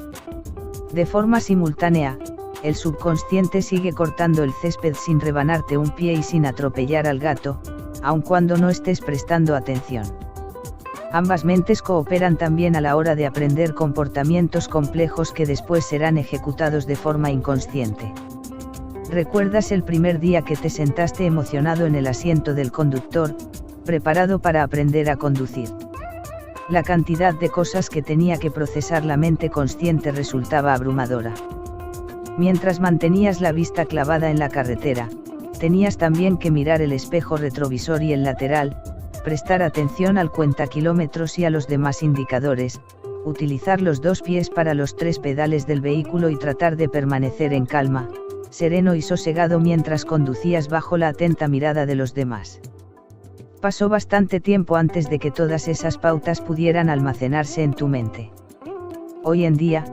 De forma simultánea, el subconsciente sigue cortando el césped sin rebanarte un pie y sin atropellar al gato, aun cuando no estés prestando atención. Ambas mentes cooperan también a la hora de aprender comportamientos complejos que después serán ejecutados de forma inconsciente. ¿Recuerdas el primer día que te sentaste emocionado en el asiento del conductor, preparado para aprender a conducir? La cantidad de cosas que tenía que procesar la mente consciente resultaba abrumadora. Mientras mantenías la vista clavada en la carretera, tenías también que mirar el espejo retrovisor y el lateral, prestar atención al cuentakilómetros y a los demás indicadores, utilizar los dos pies para los 3 pedales del vehículo y tratar de permanecer en calma, sereno y sosegado mientras conducías bajo la atenta mirada de los demás. Pasó bastante tiempo antes de que todas esas pautas pudieran almacenarse en tu mente. Hoy en día,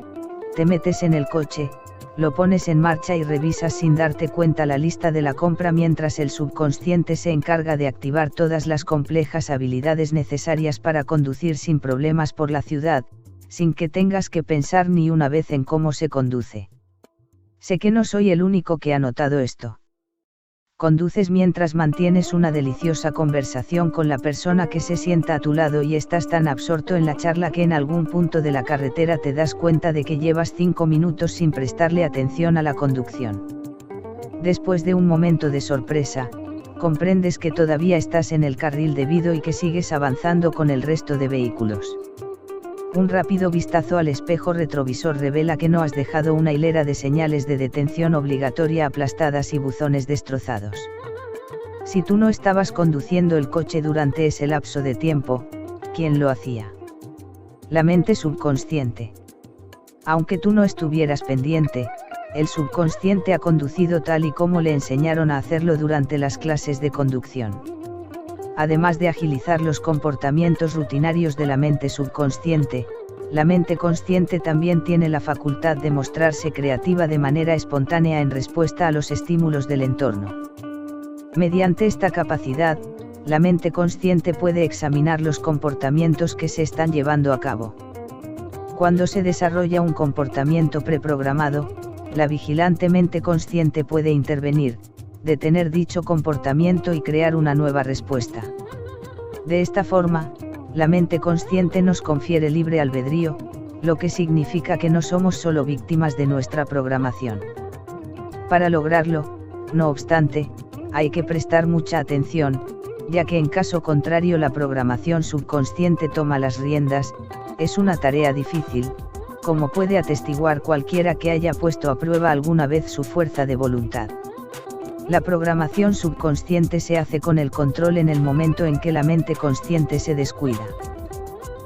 te metes en el coche, lo pones en marcha y revisas sin darte cuenta la lista de la compra mientras el subconsciente se encarga de activar todas las complejas habilidades necesarias para conducir sin problemas por la ciudad, sin que tengas que pensar ni una vez en cómo se conduce. Sé que no soy el único que ha notado esto. Conduces mientras mantienes una deliciosa conversación con la persona que se sienta a tu lado y estás tan absorto en la charla que en algún punto de la carretera te das cuenta de que llevas 5 minutos sin prestarle atención a la conducción. Después de un momento de sorpresa, comprendes que todavía estás en el carril debido y que sigues avanzando con el resto de vehículos. Un rápido vistazo al espejo retrovisor revela que no has dejado una hilera de señales de detención obligatoria aplastadas y buzones destrozados. Si tú no estabas conduciendo el coche durante ese lapso de tiempo, ¿quién lo hacía? La mente subconsciente. Aunque tú no estuvieras pendiente, el subconsciente ha conducido tal y como le enseñaron a hacerlo durante las clases de conducción. Además de agilizar los comportamientos rutinarios de la mente subconsciente, la mente consciente también tiene la facultad de mostrarse creativa de manera espontánea en respuesta a los estímulos del entorno. Mediante esta capacidad, la mente consciente puede examinar los comportamientos que se están llevando a cabo. Cuando se desarrolla un comportamiento preprogramado, la vigilante mente consciente puede intervenir, detener dicho comportamiento y crear una nueva respuesta. De esta forma, la mente consciente nos confiere libre albedrío, lo que significa que no somos solo víctimas de nuestra programación. Para lograrlo, no obstante, hay que prestar mucha atención, ya que en caso contrario la programación subconsciente toma las riendas. Es una tarea difícil, como puede atestiguar cualquiera que haya puesto a prueba alguna vez su fuerza de voluntad. La programación subconsciente se hace con el control en el momento en que la mente consciente se descuida.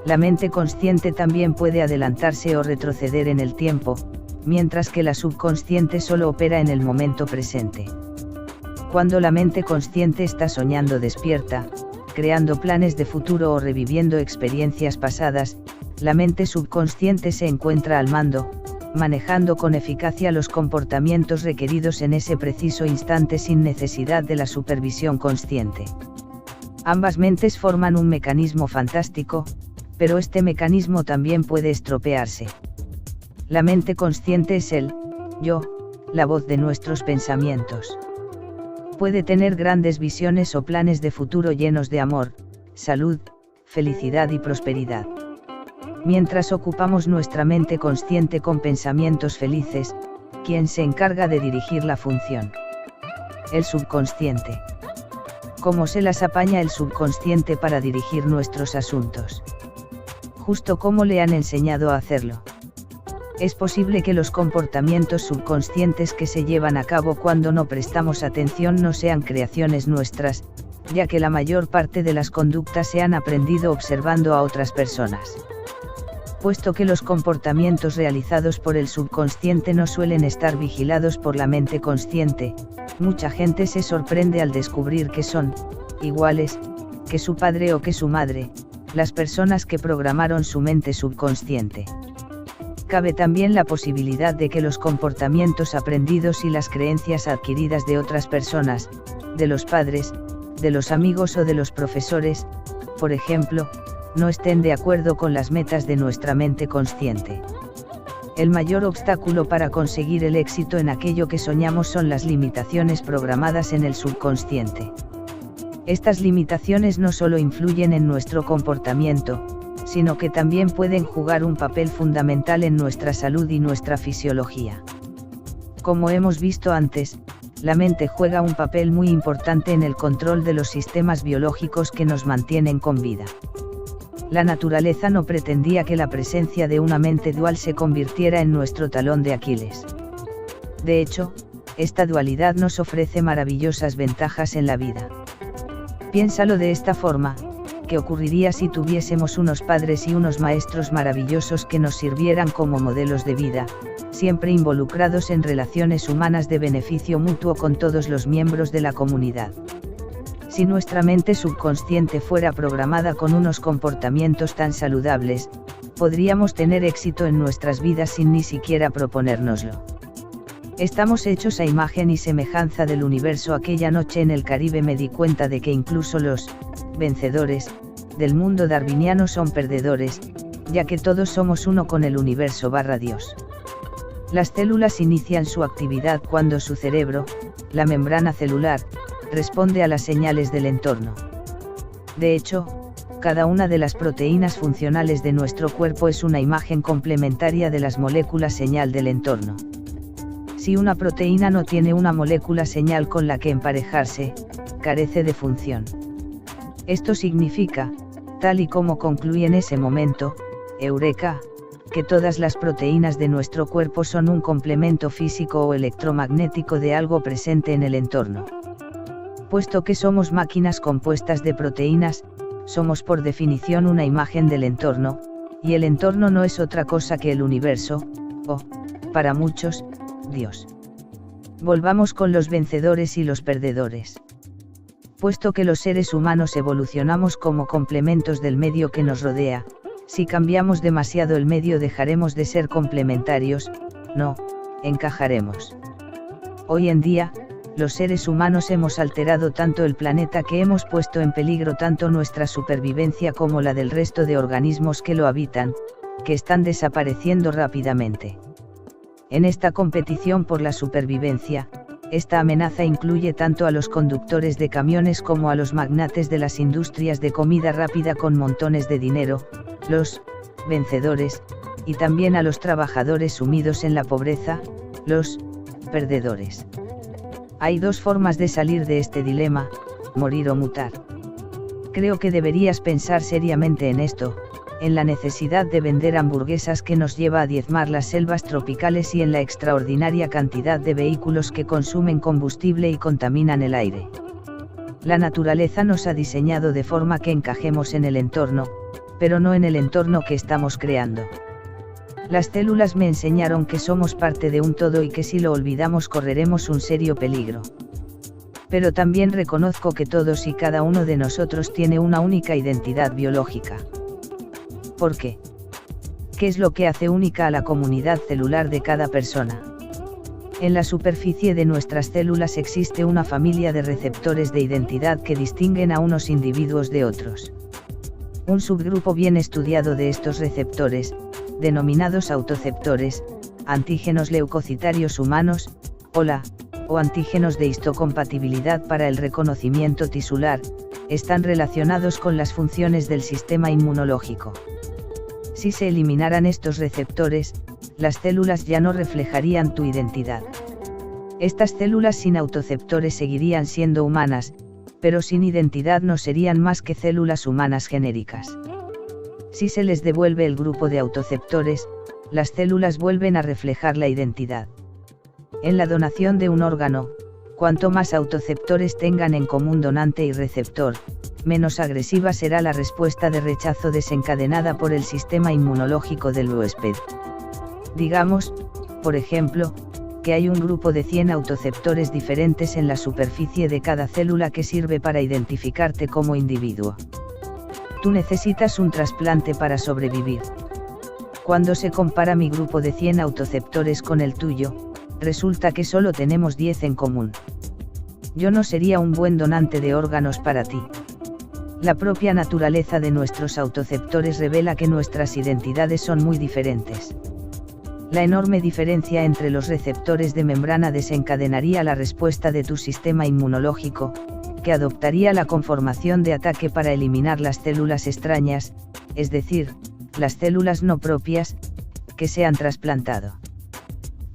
La mente consciente también puede adelantarse o retroceder en el tiempo, mientras que la subconsciente solo opera en el momento presente. Cuando la mente consciente está soñando despierta, creando planes de futuro o reviviendo experiencias pasadas, la mente subconsciente se encuentra al mando, manejando con eficacia los comportamientos requeridos en ese preciso instante sin necesidad de la supervisión consciente. Ambas mentes forman un mecanismo fantástico, pero este mecanismo también puede estropearse. La mente consciente es el yo, la voz de nuestros pensamientos. Puede tener grandes visiones o planes de futuro llenos de amor, salud, felicidad y prosperidad. Mientras ocupamos nuestra mente consciente con pensamientos felices, ¿quién se encarga de dirigir la función? El subconsciente. ¿Cómo se las apaña el subconsciente para dirigir nuestros asuntos? Justo como le han enseñado a hacerlo. Es posible que los comportamientos subconscientes que se llevan a cabo cuando no prestamos atención no sean creaciones nuestras, ya que la mayor parte de las conductas se han aprendido observando a otras personas. Puesto que los comportamientos realizados por el subconsciente no suelen estar vigilados por la mente consciente, mucha gente se sorprende al descubrir que son iguales que su padre o que su madre, las personas que programaron su mente subconsciente. Cabe también la posibilidad de que los comportamientos aprendidos y las creencias adquiridas de otras personas, de los padres, de los amigos o de los profesores, por ejemplo, no estén de acuerdo con las metas de nuestra mente consciente. El mayor obstáculo para conseguir el éxito en aquello que soñamos son las limitaciones programadas en el subconsciente. Estas limitaciones no solo influyen en nuestro comportamiento, sino que también pueden jugar un papel fundamental en nuestra salud y nuestra fisiología. Como hemos visto antes, la mente juega un papel muy importante en el control de los sistemas biológicos que nos mantienen con vida. La naturaleza no pretendía que la presencia de una mente dual se convirtiera en nuestro talón de Aquiles. De hecho, esta dualidad nos ofrece maravillosas ventajas en la vida. Piénsalo de esta forma: ¿qué ocurriría si tuviésemos unos padres y unos maestros maravillosos que nos sirvieran como modelos de vida, siempre involucrados en relaciones humanas de beneficio mutuo con todos los miembros de la comunidad? Si nuestra mente subconsciente fuera programada con unos comportamientos tan saludables, podríamos tener éxito en nuestras vidas sin ni siquiera proponérnoslo. Estamos hechos a imagen y semejanza del universo. Aquella noche en el Caribe me di cuenta de que incluso los vencedores del mundo darwiniano son perdedores, ya que todos somos uno con el universo / Dios. Las células inician su actividad cuando su cerebro, la membrana celular, responde a las señales del entorno. De hecho, cada una de las proteínas funcionales de nuestro cuerpo es una imagen complementaria de las moléculas señal del entorno. Si una proteína no tiene una molécula señal con la que emparejarse, carece de función. Esto significa, tal y como concluí en ese momento, eureka, que todas las proteínas de nuestro cuerpo son un complemento físico o electromagnético de algo presente en el entorno. Puesto que somos máquinas compuestas de proteínas, somos por definición una imagen del entorno, y el entorno no es otra cosa que el universo, o, para muchos, Dios. Volvamos con los vencedores y los perdedores. Puesto que los seres humanos evolucionamos como complementos del medio que nos rodea, si cambiamos demasiado el medio dejaremos de ser complementarios, no, encajaremos. Hoy en día, los seres humanos hemos alterado tanto el planeta que hemos puesto en peligro tanto nuestra supervivencia como la del resto de organismos que lo habitan, que están desapareciendo rápidamente. En esta competición por la supervivencia, esta amenaza incluye tanto a los conductores de camiones como a los magnates de las industrias de comida rápida con montones de dinero, los vencedores, y también a los trabajadores sumidos en la pobreza, los perdedores. Hay dos formas de salir de este dilema, morir o mutar. Creo que deberías pensar seriamente en esto, en la necesidad de vender hamburguesas que nos lleva a diezmar las selvas tropicales y en la extraordinaria cantidad de vehículos que consumen combustible y contaminan el aire. La naturaleza nos ha diseñado de forma que encajemos en el entorno, pero no en el entorno que estamos creando. Las células me enseñaron que somos parte de un todo y que si lo olvidamos correremos un serio peligro. Pero también reconozco que todos y cada uno de nosotros tiene una única identidad biológica. ¿Por qué? ¿Qué es lo que hace única a la comunidad celular de cada persona? En la superficie de nuestras células existe una familia de receptores de identidad que distinguen a unos individuos de otros. Un subgrupo bien estudiado de estos receptores, denominados autoceptores, antígenos leucocitarios humanos, HOLA, o antígenos de histocompatibilidad para el reconocimiento tisular, están relacionados con las funciones del sistema inmunológico. Si se eliminaran estos receptores, las células ya no reflejarían tu identidad. Estas células sin autoceptores seguirían siendo humanas, pero sin identidad no serían más que células humanas genéricas. Si se les devuelve el grupo de autoceptores, las células vuelven a reflejar la identidad. En la donación de un órgano, cuanto más autoceptores tengan en común donante y receptor, menos agresiva será la respuesta de rechazo desencadenada por el sistema inmunológico del huésped. Digamos, por ejemplo, que hay un grupo de 100 autoceptores diferentes en la superficie de cada célula que sirve para identificarte como individuo. Tú necesitas un trasplante para sobrevivir. Cuando se compara mi grupo de 100 autoceptores con el tuyo, resulta que solo tenemos 10 en común. Yo no sería un buen donante de órganos para ti. La propia naturaleza de nuestros autoceptores revela que nuestras identidades son muy diferentes. La enorme diferencia entre los receptores de membrana desencadenaría la respuesta de tu sistema inmunológico, que adoptaría la conformación de ataque para eliminar las células extrañas, es decir, las células no propias, que se han trasplantado.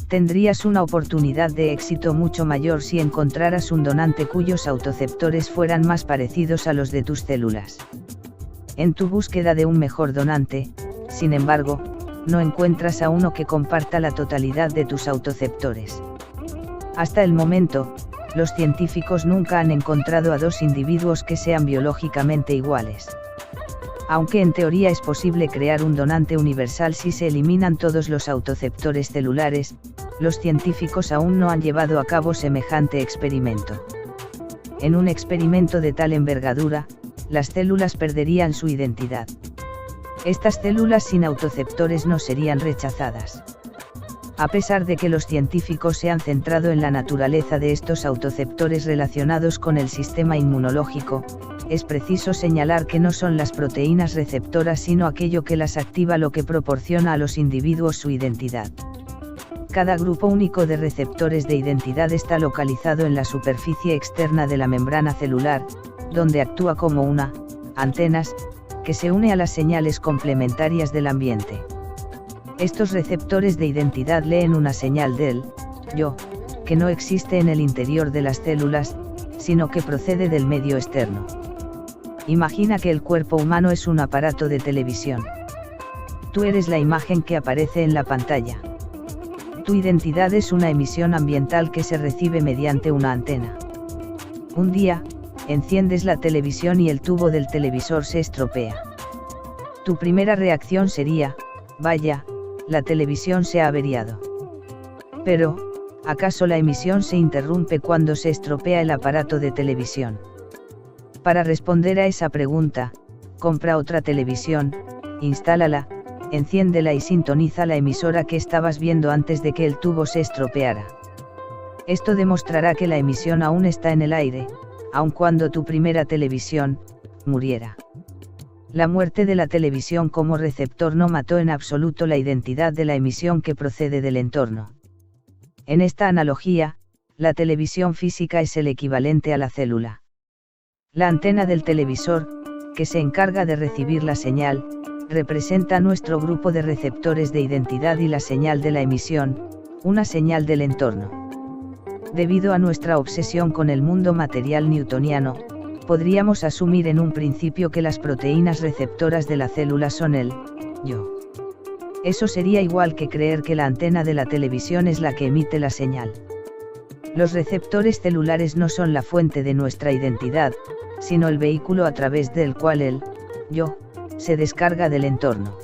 Tendrías una oportunidad de éxito mucho mayor si encontraras un donante cuyos autoceptores fueran más parecidos a los de tus células. En tu búsqueda de un mejor donante, sin embargo, no encuentras a uno que comparta la totalidad de tus autoceptores. Hasta el momento, los científicos nunca han encontrado a dos individuos que sean biológicamente iguales. Aunque en teoría es posible crear un donante universal si se eliminan todos los autoceptores celulares, los científicos aún no han llevado a cabo semejante experimento. En un experimento de tal envergadura, las células perderían su identidad. Estas células sin autoceptores no serían rechazadas. A pesar de que los científicos se han centrado en la naturaleza de estos autoceptores relacionados con el sistema inmunológico, es preciso señalar que no son las proteínas receptoras sino aquello que las activa lo que proporciona a los individuos su identidad. Cada grupo único de receptores de identidad está localizado en la superficie externa de la membrana celular, donde actúa como una antenas, que se une a las señales complementarias del ambiente. Estos receptores de identidad leen una señal del yo, que no existe en el interior de las células, sino que procede del medio externo. Imagina que el cuerpo humano es un aparato de televisión. Tú eres la imagen que aparece en la pantalla. Tu identidad es una emisión ambiental que se recibe mediante una antena. Un día, enciendes la televisión y el tubo del televisor se estropea. Tu primera reacción sería, vaya, la televisión se ha averiado. Pero, ¿acaso la emisión se interrumpe cuando se estropea el aparato de televisión? Para responder a esa pregunta, compra otra televisión, instálala, enciéndela y sintoniza la emisora que estabas viendo antes de que el tubo se estropeara. Esto demostrará que la emisión aún está en el aire, aun cuando tu primera televisión muriera. La muerte de la televisión como receptor no mató en absoluto la identidad de la emisión que procede del entorno. En esta analogía, la televisión física es el equivalente a la célula. La antena del televisor, que se encarga de recibir la señal, representa nuestro grupo de receptores de identidad y la señal de la emisión, una señal del entorno. Debido a nuestra obsesión con el mundo material newtoniano, podríamos asumir en un principio que las proteínas receptoras de la célula son el yo. Eso sería igual que creer que la antena de la televisión es la que emite la señal. Los receptores celulares no son la fuente de nuestra identidad, sino el vehículo a través del cual el yo se descarga del entorno.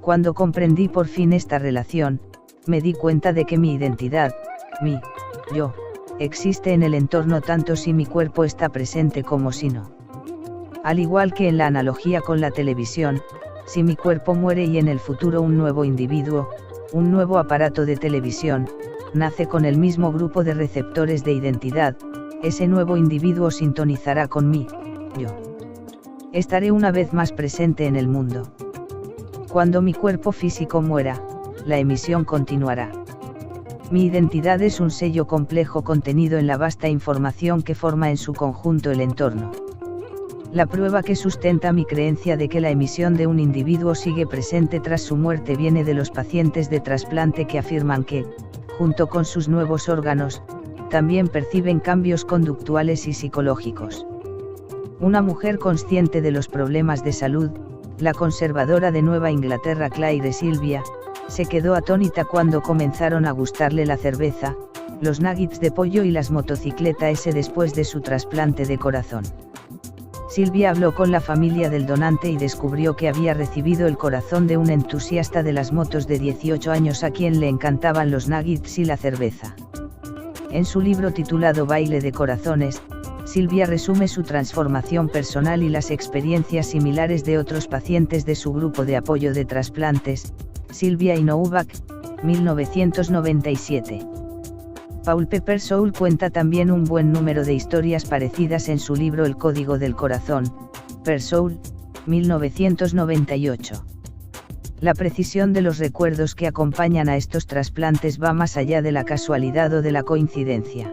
Cuando comprendí por fin esta relación, me di cuenta de que mi identidad, mi yo, existe en el entorno tanto si mi cuerpo está presente como si no. Al igual que en la analogía con la televisión, si mi cuerpo muere y en el futuro un nuevo individuo, un nuevo aparato de televisión, nace con el mismo grupo de receptores de identidad, ese nuevo individuo sintonizará con mí, yo. Estaré una vez más presente en el mundo. Cuando mi cuerpo físico muera, la emisión continuará. Mi identidad es un sello complejo contenido en la vasta información que forma en su conjunto el entorno. La prueba que sustenta mi creencia de que la emisión de un individuo sigue presente tras su muerte viene de los pacientes de trasplante que afirman que, junto con sus nuevos órganos, también perciben cambios conductuales y psicológicos. Una mujer consciente de los problemas de salud, la conservadora de Nueva Inglaterra Claire Sylvia, se quedó atónita cuando comenzaron a gustarle la cerveza, los nuggets de pollo y las motocicletas después de su trasplante de corazón. Sylvia habló con la familia del donante y descubrió que había recibido el corazón de un entusiasta de las motos de 18 años a quien le encantaban los nuggets y la cerveza. En su libro titulado Baile de Corazones, Sylvia resume su transformación personal y las experiencias similares de otros pacientes de su grupo de apoyo de trasplantes, Sylvia y Novak, 1997. Paul Pepper Soul cuenta también un buen número de historias parecidas en su libro El Código del Corazón, Per Soul, 1998. La precisión de los recuerdos que acompañan a estos trasplantes va más allá de la casualidad o de la coincidencia.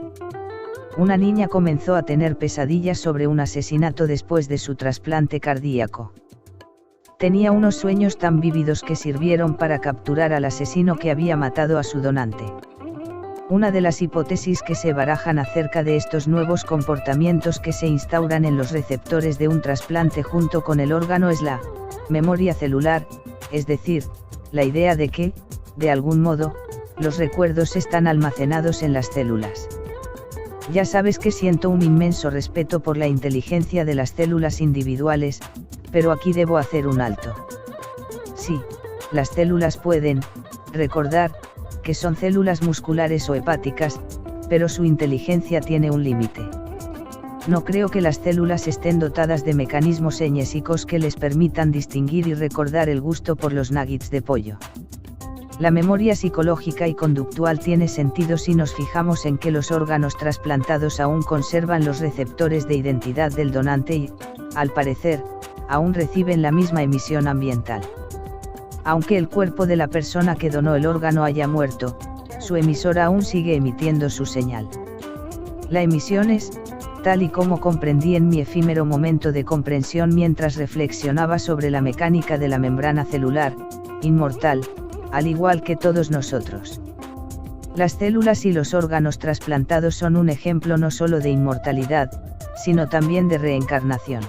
Una niña comenzó a tener pesadillas sobre un asesinato después de su trasplante cardíaco. Tenía unos sueños tan vívidos que sirvieron para capturar al asesino que había matado a su donante. Una de las hipótesis que se barajan acerca de estos nuevos comportamientos que se instauran en los receptores de un trasplante junto con el órgano es la memoria celular, es decir, la idea de que, de algún modo, los recuerdos están almacenados en las células. Ya sabes que siento un inmenso respeto por la inteligencia de las células individuales, pero aquí debo hacer un alto. Sí, las células pueden recordar que son células musculares o hepáticas, pero su inteligencia tiene un límite. No creo que las células estén dotadas de mecanismos señésicos que les permitan distinguir y recordar el gusto por los nuggets de pollo. La memoria psicológica y conductual tiene sentido si nos fijamos en que los órganos trasplantados aún conservan los receptores de identidad del donante y, al parecer, aún reciben la misma emisión ambiental. Aunque el cuerpo de la persona que donó el órgano haya muerto, su emisora aún sigue emitiendo su señal. La emisión es, tal y como comprendí en mi efímero momento de comprensión mientras reflexionaba sobre la mecánica de la membrana celular, inmortal, al igual que todos nosotros. Las células y los órganos trasplantados son un ejemplo no solo de inmortalidad, sino también de reencarnación.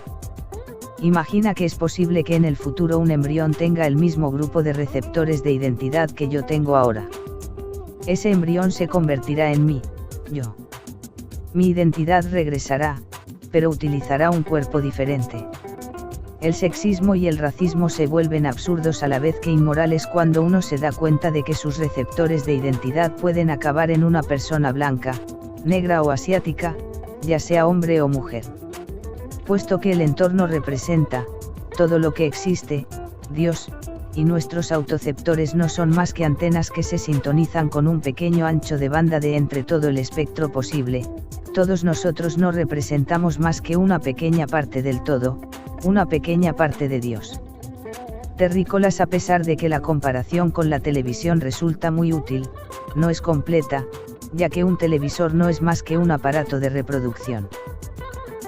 Imagina que es posible que en el futuro un embrión tenga el mismo grupo de receptores de identidad que yo tengo ahora. Ese embrión se convertirá en mí, yo. Mi identidad regresará, pero utilizará un cuerpo diferente. El sexismo y el racismo se vuelven absurdos a la vez que inmorales cuando uno se da cuenta de que sus receptores de identidad pueden acabar en una persona blanca, negra o asiática, ya sea hombre o mujer. Puesto que el entorno representa todo lo que existe, Dios, y nuestros autoceptores no son más que antenas que se sintonizan con un pequeño ancho de banda de entre todo el espectro posible. Todos nosotros no representamos más que una pequeña parte del todo, una pequeña parte de Dios. Terrícolas. A pesar de que la comparación con la televisión resulta muy útil, no es completa, ya que un televisor no es más que un aparato de reproducción.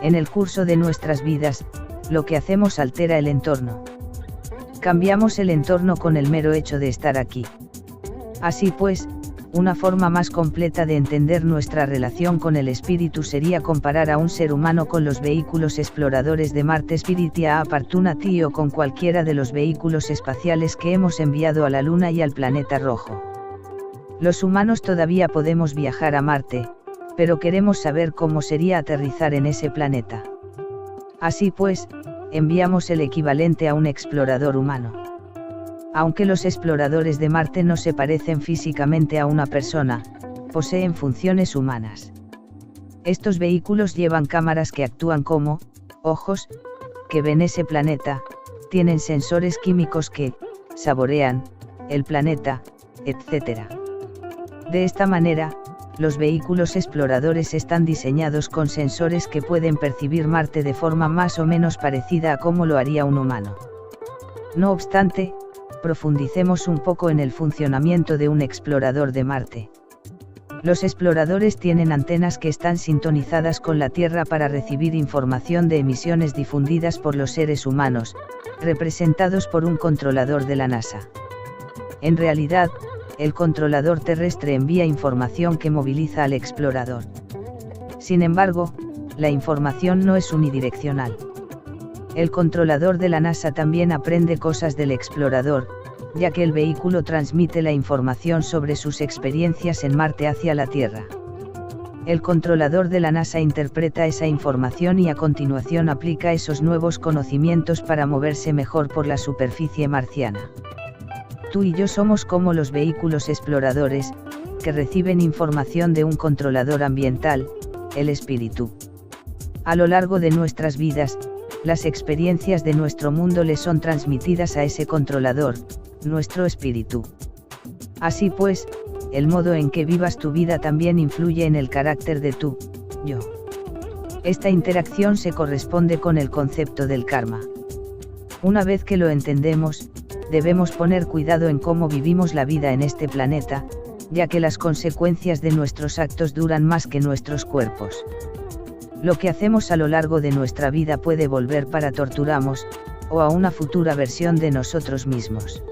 En el curso de nuestras vidas, lo que hacemos altera el entorno. Cambiamos el entorno con el mero hecho de estar aquí. Así pues, una forma más completa de entender nuestra relación con el espíritu sería comparar a un ser humano con los vehículos exploradores de Marte, Spiritia Opportunity, o con cualquiera de los vehículos espaciales que hemos enviado a la Luna y al planeta rojo. Los humanos todavía podemos viajar a Marte, pero queremos saber cómo sería aterrizar en ese planeta. Así pues, enviamos el equivalente a un explorador humano. Aunque los exploradores de Marte no se parecen físicamente a una persona, poseen funciones humanas. Estos vehículos llevan cámaras que actúan como ojos, que ven ese planeta, tienen sensores químicos que saborean el planeta, etc. De esta manera, los vehículos exploradores están diseñados con sensores que pueden percibir Marte de forma más o menos parecida a cómo lo haría un humano. No obstante, profundicemos un poco en el funcionamiento de un explorador de Marte. Los exploradores tienen antenas que están sintonizadas con la Tierra para recibir información de emisiones difundidas por los seres humanos, representados por un controlador de la NASA. En realidad, el controlador terrestre envía información que moviliza al explorador. Sin embargo, la información no es unidireccional. El controlador de la NASA también aprende cosas del explorador, ya que el vehículo transmite la información sobre sus experiencias en Marte hacia la Tierra. El controlador de la NASA interpreta esa información y a continuación aplica esos nuevos conocimientos para moverse mejor por la superficie marciana. Tú y yo somos como los vehículos exploradores, que reciben información de un controlador ambiental, el espíritu. A lo largo de nuestras vidas, las experiencias de nuestro mundo le son transmitidas a ese controlador, nuestro espíritu. Así pues, el modo en que vivas tu vida también influye en el carácter de tu yo. Esta interacción se corresponde con el concepto del karma. Una vez que lo entendemos, debemos poner cuidado en cómo vivimos la vida en este planeta, ya que las consecuencias de nuestros actos duran más que nuestros cuerpos. Lo que hacemos a lo largo de nuestra vida puede volver para torturarnos, o a una futura versión de nosotros mismos.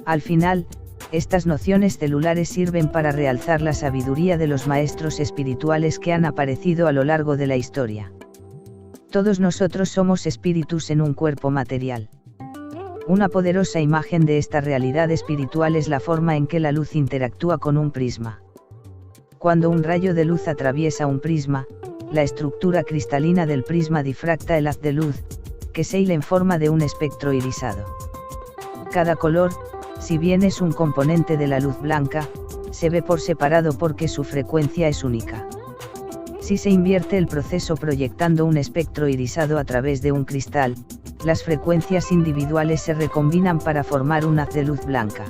Al final, estas nociones celulares sirven para realzar la sabiduría de los maestros espirituales que han aparecido a lo largo de la historia. Todos nosotros somos espíritus en un cuerpo material. Una poderosa imagen de esta realidad espiritual es la forma en que la luz interactúa con un prisma. Cuando un rayo de luz atraviesa un prisma, la estructura cristalina del prisma difracta el haz de luz, que se hila en forma de un espectro irisado. Cada color, si bien es un componente de la luz blanca, se ve por separado porque su frecuencia es única. Si se invierte el proceso proyectando un espectro irisado a través de un cristal, las frecuencias individuales se recombinan para formar un haz de luz blanca.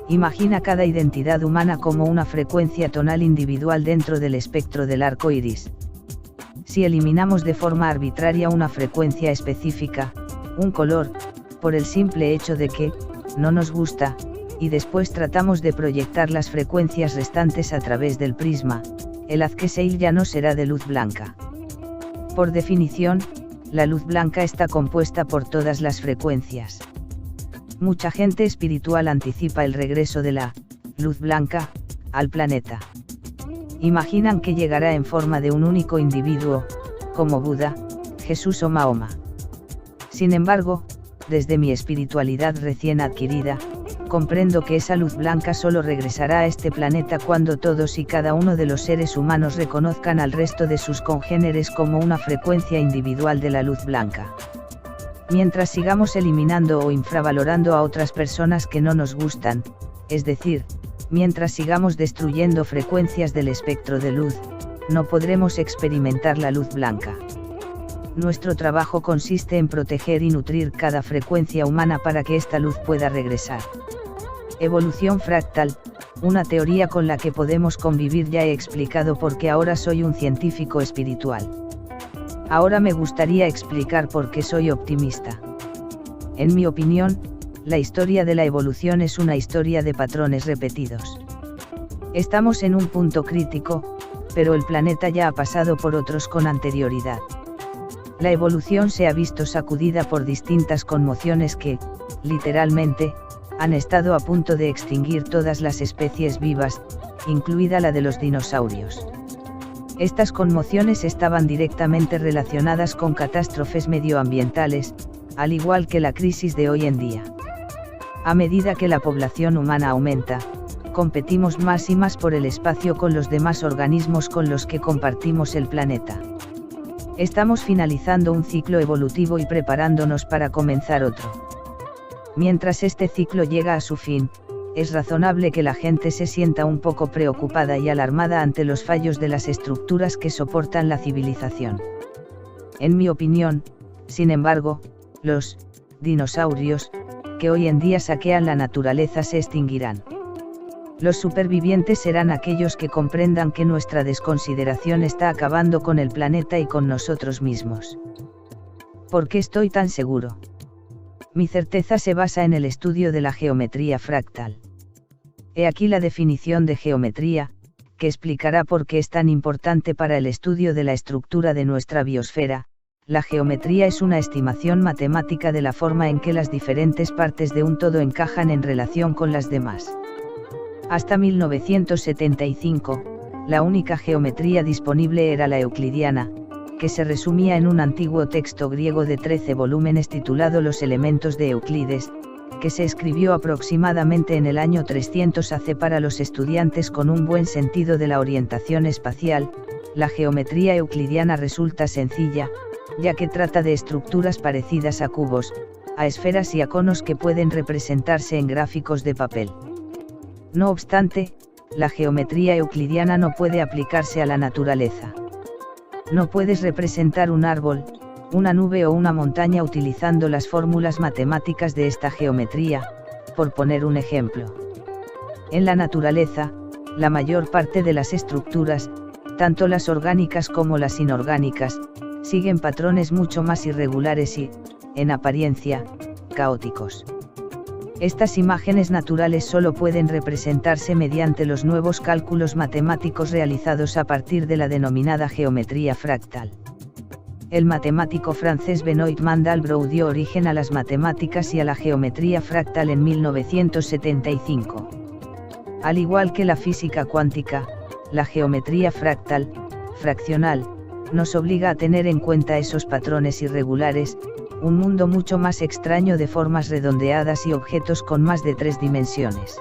Imagina cada identidad humana como una frecuencia tonal individual dentro del espectro del arco iris. Si eliminamos de forma arbitraria una frecuencia específica, un color, por el simple hecho de que no nos gusta, y después tratamos de proyectar las frecuencias restantes a través del prisma, el haz que se ya no será de luz blanca. Por definición, la luz blanca está compuesta por todas las frecuencias. Mucha gente espiritual anticipa el regreso de la luz blanca al planeta. Imaginan que llegará en forma de un único individuo, como Buda, Jesús o Mahoma. Sin embargo, desde mi espiritualidad recién adquirida, comprendo que esa luz blanca solo regresará a este planeta cuando todos y cada uno de los seres humanos reconozcan al resto de sus congéneres como una frecuencia individual de la luz blanca. Mientras sigamos eliminando o infravalorando a otras personas que no nos gustan, es decir, mientras sigamos destruyendo frecuencias del espectro de luz, no podremos experimentar la luz blanca. nuestro trabajo consiste en proteger y nutrir cada frecuencia humana para que esta luz pueda regresar. Evolución fractal, una teoría con la que podemos convivir. Ya he explicado por qué ahora soy un científico espiritual. Ahora me gustaría explicar por qué soy optimista. En mi opinión, la historia de la evolución es una historia de patrones repetidos. Estamos en un punto crítico, pero el planeta ya ha pasado por otros con anterioridad. La evolución se ha visto sacudida por distintas conmociones que, literalmente, han estado a punto de extinguir todas las especies vivas, incluida la de los dinosaurios. Estas conmociones estaban directamente relacionadas con catástrofes medioambientales, al igual que la crisis de hoy en día. A medida que la población humana aumenta, competimos más y más por el espacio con los demás organismos con los que compartimos el planeta. Estamos finalizando un ciclo evolutivo y preparándonos para comenzar otro. Mientras este ciclo llega a su fin, es razonable que la gente se sienta un poco preocupada y alarmada ante los fallos de las estructuras que soportan la civilización. En mi opinión, sin embargo, los dinosaurios, que hoy en día saquean la naturaleza, se extinguirán. Los supervivientes serán aquellos que comprendan que nuestra desconsideración está acabando con el planeta y con nosotros mismos. ¿Por qué estoy tan seguro? Mi certeza se basa en el estudio de la geometría fractal. He aquí la definición de geometría, que explicará por qué es tan importante para el estudio de la estructura de nuestra biosfera. La geometría es una estimación matemática de la forma en que las diferentes partes de un todo encajan en relación con las demás. Hasta 1975, la única geometría disponible era la euclidiana, que se resumía en un antiguo texto griego de 13 volúmenes titulado Los elementos de Euclides, que se escribió aproximadamente en el año 300 AC para los estudiantes con un buen sentido de la orientación espacial. La geometría euclidiana resulta sencilla, ya que trata de estructuras parecidas a cubos, a esferas y a conos que pueden representarse en gráficos de papel. No obstante, la geometría euclidiana no puede aplicarse a la naturaleza. No puedes representar un árbol, una nube o una montaña utilizando las fórmulas matemáticas de esta geometría, por poner un ejemplo. En la naturaleza, la mayor parte de las estructuras, tanto las orgánicas como las inorgánicas, siguen patrones mucho más irregulares y, en apariencia, caóticos. Estas imágenes naturales solo pueden representarse mediante los nuevos cálculos matemáticos realizados a partir de la denominada geometría fractal. El matemático francés Benoit Mandelbrot dio origen a las matemáticas y a la geometría fractal en 1975. Al igual que la física cuántica, la geometría fractal, fraccional, nos obliga a tener en cuenta esos patrones irregulares, un mundo mucho más extraño de formas redondeadas y objetos con más de 3 dimensiones.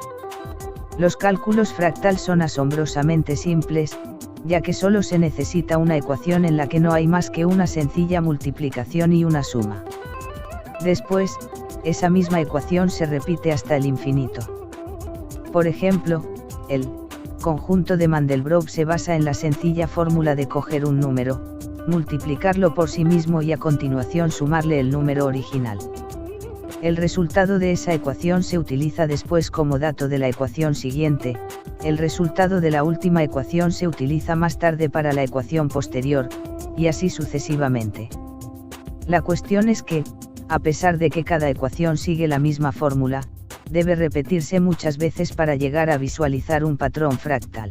Los cálculos fractal son asombrosamente simples, ya que solo se necesita una ecuación en la que no hay más que una sencilla multiplicación y una suma. Después, esa misma ecuación se repite hasta el infinito. Por ejemplo, el conjunto de Mandelbrot se basa en la sencilla fórmula de coger un número, multiplicarlo por sí mismo y a continuación sumarle el número original. El resultado de esa ecuación se utiliza después como dato de la ecuación siguiente, el resultado de la última ecuación se utiliza más tarde para la ecuación posterior, y así sucesivamente. La cuestión es que, a pesar de que cada ecuación sigue la misma fórmula, debe repetirse muchas veces para llegar a visualizar un patrón fractal.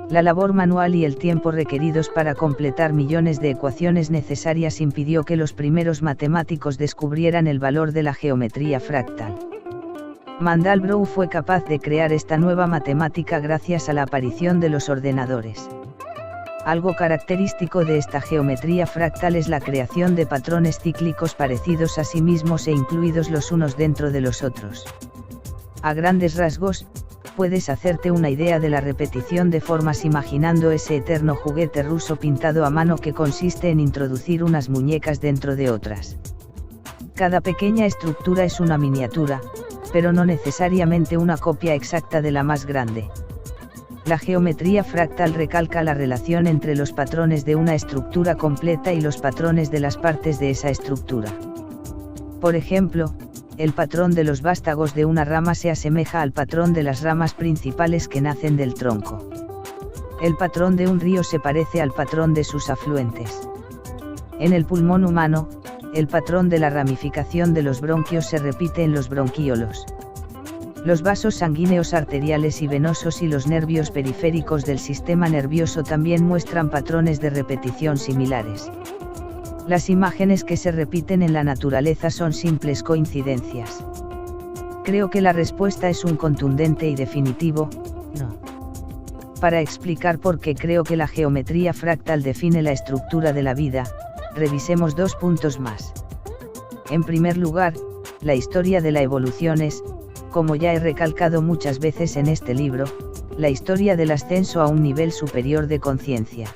La labor manual y el tiempo requeridos para completar millones de ecuaciones necesarias impidió que los primeros matemáticos descubrieran el valor de la geometría fractal. Mandelbrot fue capaz de crear esta nueva matemática gracias a la aparición de los ordenadores. Algo característico de esta geometría fractal es la creación de patrones cíclicos parecidos a sí mismos e incluidos los unos dentro de los otros. A grandes rasgos, puedes hacerte una idea de la repetición de formas imaginando ese eterno juguete ruso pintado a mano que consiste en introducir unas muñecas dentro de otras. Cada pequeña estructura es una miniatura, pero no necesariamente una copia exacta de la más grande. La geometría fractal recalca la relación entre los patrones de una estructura completa y los patrones de las partes de esa estructura. Por ejemplo, el patrón de los vástagos de una rama se asemeja al patrón de las ramas principales que nacen del tronco. El patrón de un río se parece al patrón de sus afluentes. En el pulmón humano, el patrón de la ramificación de los bronquios se repite en los bronquíolos. Los vasos sanguíneos arteriales y venosos y los nervios periféricos del sistema nervioso también muestran patrones de repetición similares. Las imágenes que se repiten en la naturaleza son simples coincidencias. Creo que la respuesta es un contundente y definitivo, no. Para explicar por qué creo que la geometría fractal define la estructura de la vida, revisemos 2 puntos más. En primer lugar, la historia de la evolución es, como ya he recalcado muchas veces en este libro, la historia del ascenso a un nivel superior de conciencia.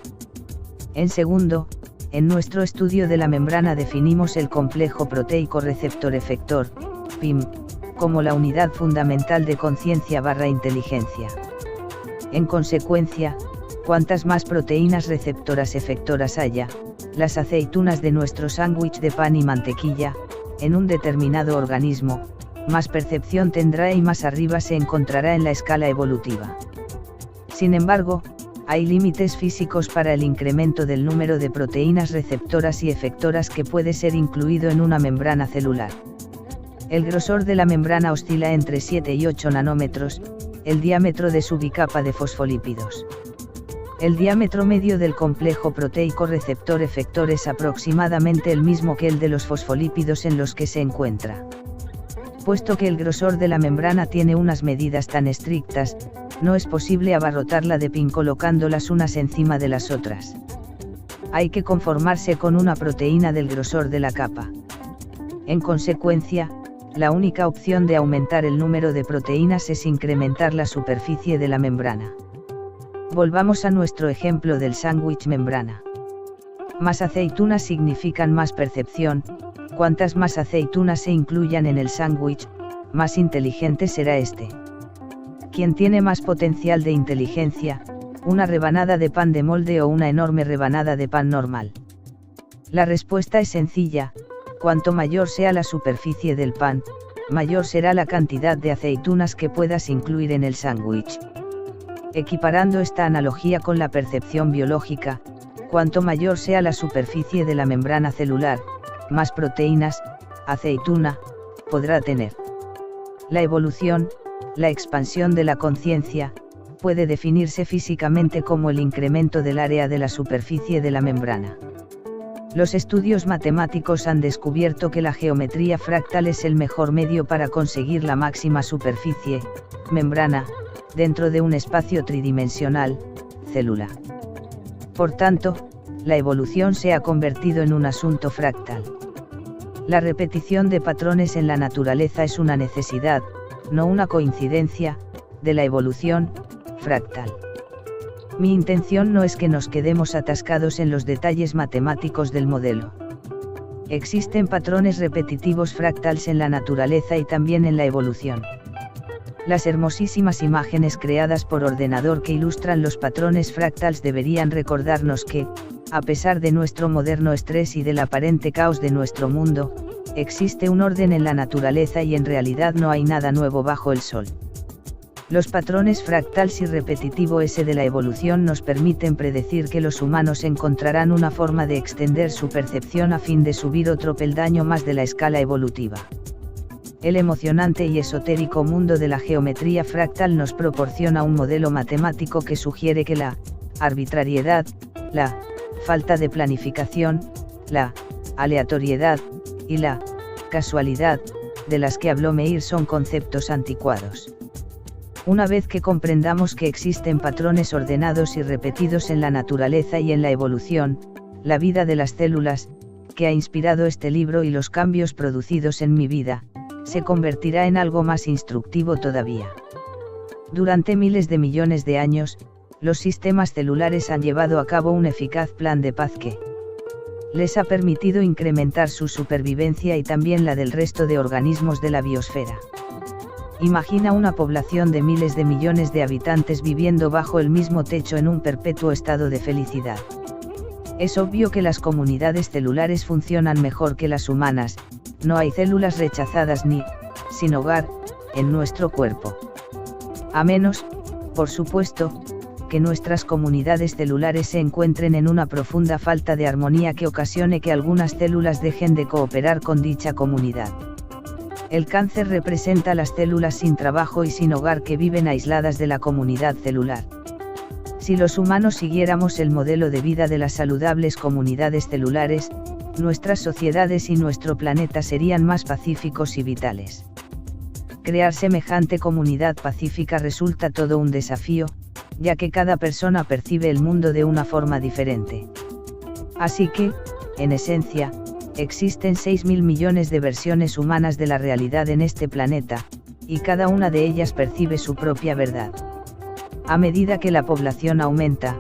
En segundo, en nuestro estudio de la membrana definimos el complejo proteico receptor-efector, PIM, como la unidad fundamental de conciencia/inteligencia. En consecuencia, cuantas más proteínas receptoras efectoras haya, las aceitunas de nuestro sándwich de pan y mantequilla, en un determinado organismo, más percepción tendrá y más arriba se encontrará en la escala evolutiva. Sin embargo, hay límites físicos para el incremento del número de proteínas receptoras y efectoras que puede ser incluido en una membrana celular. El grosor de la membrana oscila entre 7 y 8 nanómetros, el diámetro de su bicapa de fosfolípidos. El diámetro medio del complejo proteico receptor-efector es aproximadamente el mismo que el de los fosfolípidos en los que se encuentra. Puesto que el grosor de la membrana tiene unas medidas tan estrictas, no es posible abarrotarla de PIN colocándolas unas encima de las otras. Hay que conformarse con una proteína del grosor de la capa. En consecuencia, la única opción de aumentar el número de proteínas es incrementar la superficie de la membrana. Volvamos a nuestro ejemplo del sándwich membrana. Más aceitunas significan más percepción. Cuantas más aceitunas se incluyan en el sándwich, más inteligente será este. ¿Quién tiene más potencial de inteligencia, una rebanada de pan de molde o una enorme rebanada de pan normal? La respuesta es sencilla: cuanto mayor sea la superficie del pan, mayor será la cantidad de aceitunas que puedas incluir en el sándwich. Equiparando esta analogía con la percepción biológica, cuanto mayor sea la superficie de la membrana celular, más proteínas, aceituna, podrá tener. La evolución, la expansión de la conciencia, puede definirse físicamente como el incremento del área de la superficie de la membrana. Los estudios matemáticos han descubierto que la geometría fractal es el mejor medio para conseguir la máxima superficie, membrana, dentro de un espacio tridimensional, célula. Por tanto, la evolución se ha convertido en un asunto fractal. La repetición de patrones en la naturaleza es una necesidad, no una coincidencia, de la evolución fractal. Mi intención no es que nos quedemos atascados en los detalles matemáticos del modelo. Existen patrones repetitivos fractales en la naturaleza y también en la evolución. Las hermosísimas imágenes creadas por ordenador que ilustran los patrones fractales deberían recordarnos que, a pesar de nuestro moderno estrés y del aparente caos de nuestro mundo, existe un orden en la naturaleza y en realidad no hay nada nuevo bajo el sol. Los patrones fractales y repetitivo S de la evolución nos permiten predecir que los humanos encontrarán una forma de extender su percepción a fin de subir otro peldaño más de la escala evolutiva. El emocionante y esotérico mundo de la geometría fractal nos proporciona un modelo matemático que sugiere que la arbitrariedad, la falta de planificación, la aleatoriedad y la casualidad, de las que habló Meir, son conceptos anticuados. Una vez que comprendamos que existen patrones ordenados y repetidos en la naturaleza y en la evolución, la vida de las células, que ha inspirado este libro y los cambios producidos en mi vida, se convertirá en algo más instructivo todavía. Durante miles de millones de años, los sistemas celulares han llevado a cabo un eficaz plan de paz que les ha permitido incrementar su supervivencia y también la del resto de organismos de la biosfera. Imagina una población de miles de millones de habitantes viviendo bajo el mismo techo en un perpetuo estado de felicidad. Es obvio que las comunidades celulares funcionan mejor que las humanas, no hay células rechazadas ni, sin hogar, en nuestro cuerpo. A menos, por supuesto, que nuestras comunidades celulares se encuentren en una profunda falta de armonía que ocasione que algunas células dejen de cooperar con dicha comunidad. El cáncer representa las células sin trabajo y sin hogar que viven aisladas de la comunidad celular. Si los humanos siguiéramos el modelo de vida de las saludables comunidades celulares, nuestras sociedades y nuestro planeta serían más pacíficos y vitales. Crear semejante comunidad pacífica resulta todo un desafío, ya que cada persona percibe el mundo de una forma diferente. Así que, en esencia, existen 6.000 millones de versiones humanas de la realidad en este planeta, y cada una de ellas percibe su propia verdad. A medida que la población aumenta,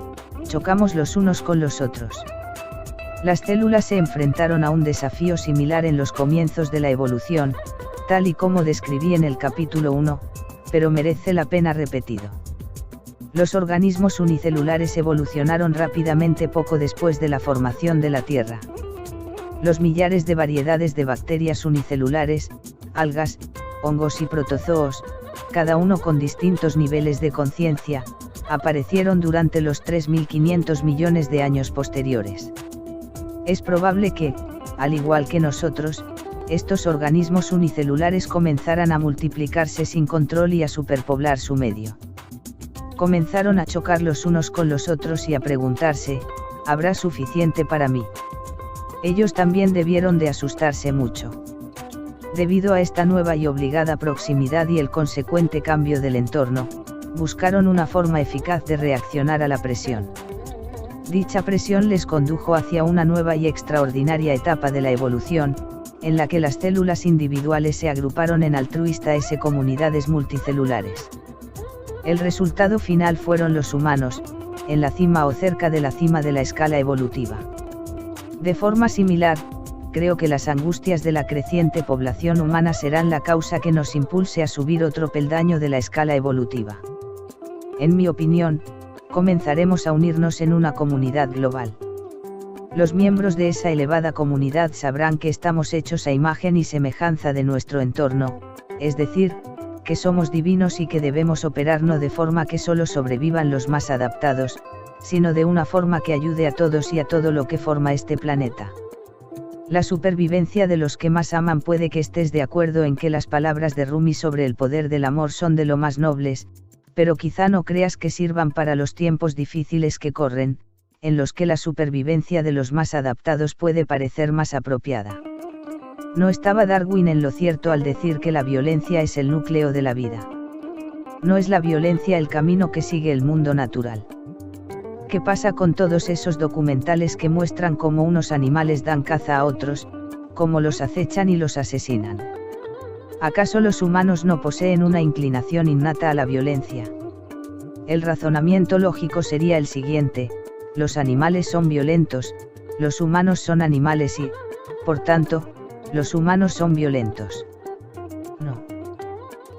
chocamos los unos con los otros. Las células se enfrentaron a un desafío similar en los comienzos de la evolución, tal y como describí en el capítulo 1, pero merece la pena repetido. Los organismos unicelulares evolucionaron rápidamente poco después de la formación de la Tierra. Los millares de variedades de bacterias unicelulares, algas, hongos y protozoos, cada uno con distintos niveles de conciencia, aparecieron durante los 3.500 millones de años posteriores. Es probable que, al igual que nosotros, estos organismos unicelulares comenzaran a multiplicarse sin control y a superpoblar su medio. Comenzaron a chocar los unos con los otros y a preguntarse, ¿habrá suficiente para mí? Ellos también debieron de asustarse mucho. Debido a esta nueva y obligada proximidad y el consecuente cambio del entorno, buscaron una forma eficaz de reaccionar a la presión. Dicha presión les condujo hacia una nueva y extraordinaria etapa de la evolución, en la que las células individuales se agruparon en altruistas comunidades multicelulares. El resultado final fueron los humanos, en la cima o cerca de la cima de la escala evolutiva. De forma similar, creo que las angustias de la creciente población humana serán la causa que nos impulse a subir otro peldaño de la escala evolutiva. En mi opinión, comenzaremos a unirnos en una comunidad global. Los miembros de esa elevada comunidad sabrán que estamos hechos a imagen y semejanza de nuestro entorno, es decir, que somos divinos y que debemos operar no de forma que solo sobrevivan los más adaptados, sino de una forma que ayude a todos y a todo lo que forma este planeta. La supervivencia de los que más aman. Puede que estés de acuerdo en que las palabras de Rumi sobre el poder del amor son de lo más nobles, pero quizá no creas que sirvan para los tiempos difíciles que corren, en los que la supervivencia de los más adaptados puede parecer más apropiada. No estaba Darwin en lo cierto al decir que la violencia es el núcleo de la vida. No es la violencia el camino que sigue el mundo natural. ¿Qué pasa con todos esos documentales que muestran cómo unos animales dan caza a otros, cómo los acechan y los asesinan? ¿Acaso los humanos no poseen una inclinación innata a la violencia? El razonamiento lógico sería el siguiente: los animales son violentos, los humanos son animales y, por tanto, los humanos son violentos. No.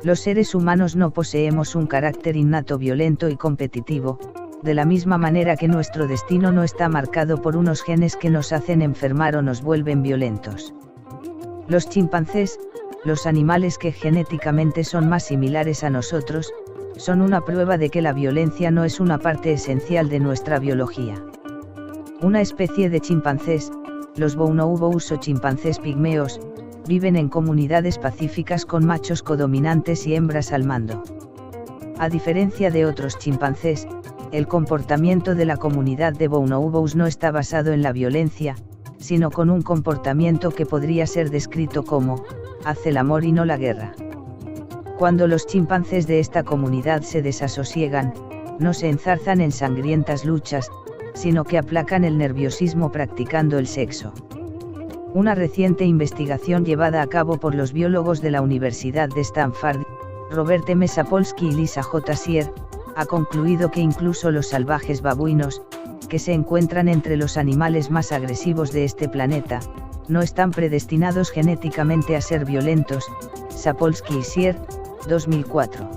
Los seres humanos no poseemos un carácter innato violento y competitivo, de la misma manera que nuestro destino no está marcado por unos genes que nos hacen enfermar o nos vuelven violentos. Los chimpancés, los animales que genéticamente son más similares a nosotros, son una prueba de que la violencia no es una parte esencial de nuestra biología. Una especie de chimpancés, los bonobos o chimpancés pigmeos, viven en comunidades pacíficas con machos codominantes y hembras al mando. A diferencia de otros chimpancés, el comportamiento de la comunidad de bonobos no está basado en la violencia, sino con un comportamiento que podría ser descrito como, haz el amor y no la guerra. Cuando los chimpancés de esta comunidad se desasosiegan, no se enzarzan en sangrientas luchas, sino que aplacan el nerviosismo practicando el sexo. Una reciente investigación llevada a cabo por los biólogos de la Universidad de Stanford, Robert M. Sapolsky y Lisa J. Sier, ha concluido que incluso los salvajes babuinos, que se encuentran entre los animales más agresivos de este planeta, no están predestinados genéticamente a ser violentos. Sapolsky y Sier, 2004.